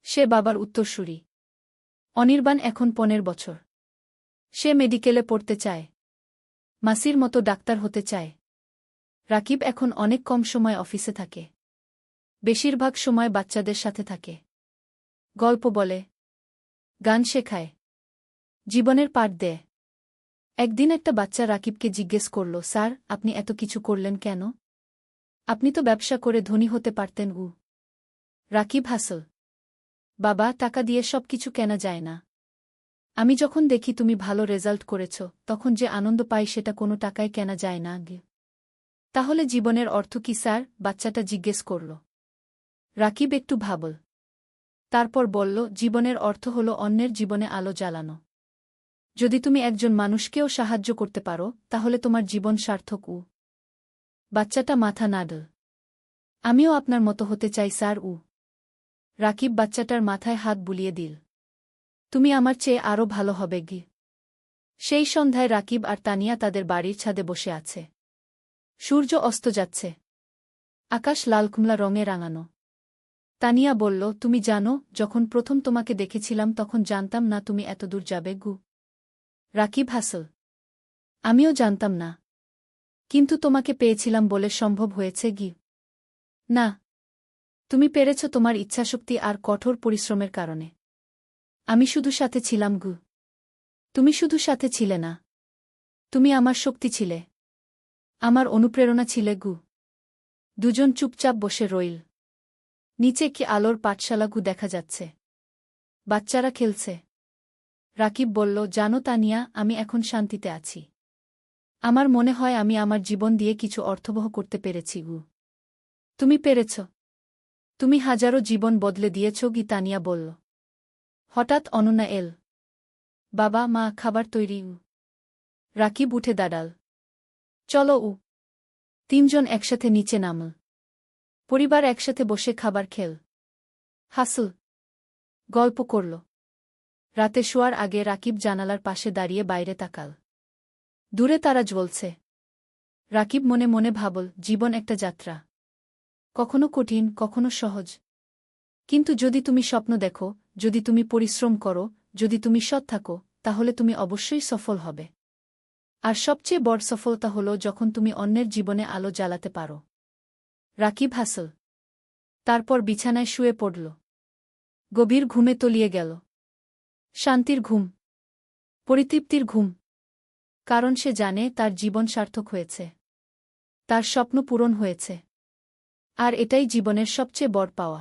[SPEAKER 1] সে বাবার উত্তরসূরি। অনির্বাণ এখন 15 বছর। সে মেডিকেলে পড়তে চায়। মাসির মতো ডাক্তার হতে চায়। রাকিব এখন অনেক কম সময় অফিসে থাকে। বেশিরভাগ সময় বাচ্চাদের সাথে থাকে। গল্প বলে। গান শেখায়। জীবনের পাঠ দেয়। একদিন একটা বাচ্চা রাকিবকে জিজ্ঞেস করল, স্যার, আপনি এত কিছু করলেন কেন? আপনি তো ব্যবসা করে ধনী হতে পারতেন। রাকিব হাসল। বাবা, টাকা দিয়ে সব কিছু কেনা যায় না। আমি যখন দেখি তুমি ভালো রেজাল্ট করেছ, তখন যে আনন্দ পাই সেটা কোনো টাকায় কেনা যায় না। তাহলে জীবনের অর্থ কি স্যার? বাচ্চাটা জিজ্ঞেস করল। রাকিব একটু ভাবল। তারপর বলল, জীবনের অর্থ হল অন্যের জীবনে আলো জ্বালানো। যদি তুমি একজন মানুষকেও সাহায্য করতে পারো, তাহলে তোমার জীবন সার্থক। বাচ্চাটা মাথা নাড়ল। আমিও আপনার মতো হতে চাই স্যার। রাকিব বাচ্চাটার মাথায় হাত বুলিয়ে দিল। তুমি আমার চেয়ে আরও ভালো হবে। সেই সন্ধ্যায় রাকিব আর তানিয়া তাদের বাড়ির ছাদে বসে আছে। সূর্য অস্ত যাচ্ছে। আকাশ লাল কুমলা রঙে রাঙানো। তানিয়া বলল, তুমি জানো, যখন প্রথম তোমাকে দেখেছিলাম তখন জানতাম না তুমি এত দূর যাবে। রাকিব হাসল। আমিও জানতাম না। কিন্তু তোমাকে পেয়েছিলাম বলে সম্ভব হয়েছে। না, তুমি পেরেছ তোমার ইচ্ছাশক্তি আর কঠোর পরিশ্রমের কারণে। আমি শুধু সাথে ছিলাম। তুমি শুধু সাথে ছিলে না। তুমি আমার শক্তি ছিলে। আমার অনুপ্রেরণা ছিলে। দুজন চুপচাপ বসে রইল। নিচে কি আলোর পাঠশালা দেখা যাচ্ছে। বাচ্চারা খেলছে। রাকিব বলল, জানো তানিয়া, আমি এখন শান্তিতে আছি। আমার মনে হয় আমি আমার জীবন দিয়ে কিছু অর্থবহ করতে পেরেছি। তুমি পেরেছ। তুমি হাজারো জীবন বদলে দিয়েছ। তানিয়া বলল। হঠাৎ অনন্যা এল। বাবা, মা, খাবার তৈরি। রাকিব উঠে দাঁড়াল। চলো। 3 জন একসাথে নিচে নামল। পরিবার একসাথে বসে খাবার খেল। হাসল। গল্প করল। রাতে শোয়ার আগে রাকিব জানালার পাশে দাঁড়িয়ে বাইরে তাকাল। দূরে তারা জ্বলছে। রাকিব মনে মনে ভাবল, জীবন একটা যাত্রা। কখনো কঠিন, কখনো সহজ। কিন্তু যদি তুমি স্বপ্ন দেখো, যদি তুমি পরিশ্রম করো, যদি তুমি সৎ থাকো, তাহলে তুমি অবশ্যই সফল হবে। আর সবচেয়ে বড় সফলতা হলো যখন তুমি অন্যের জীবনে আলো জ্বালাতে পারো। রাকিব হাসল। তারপর বিছানায় শুয়ে পড়ল। গভীর ঘুমে তলিয়ে গেল। শান্তির ঘুম। পরিতৃপ্তির ঘুম। কারণ সে জানে তার জীবন সার্থক হয়েছে। তার স্বপ্ন পূরণ হয়েছে। আর এটাই জীবনের সবচেয়ে বড় পাওয়া।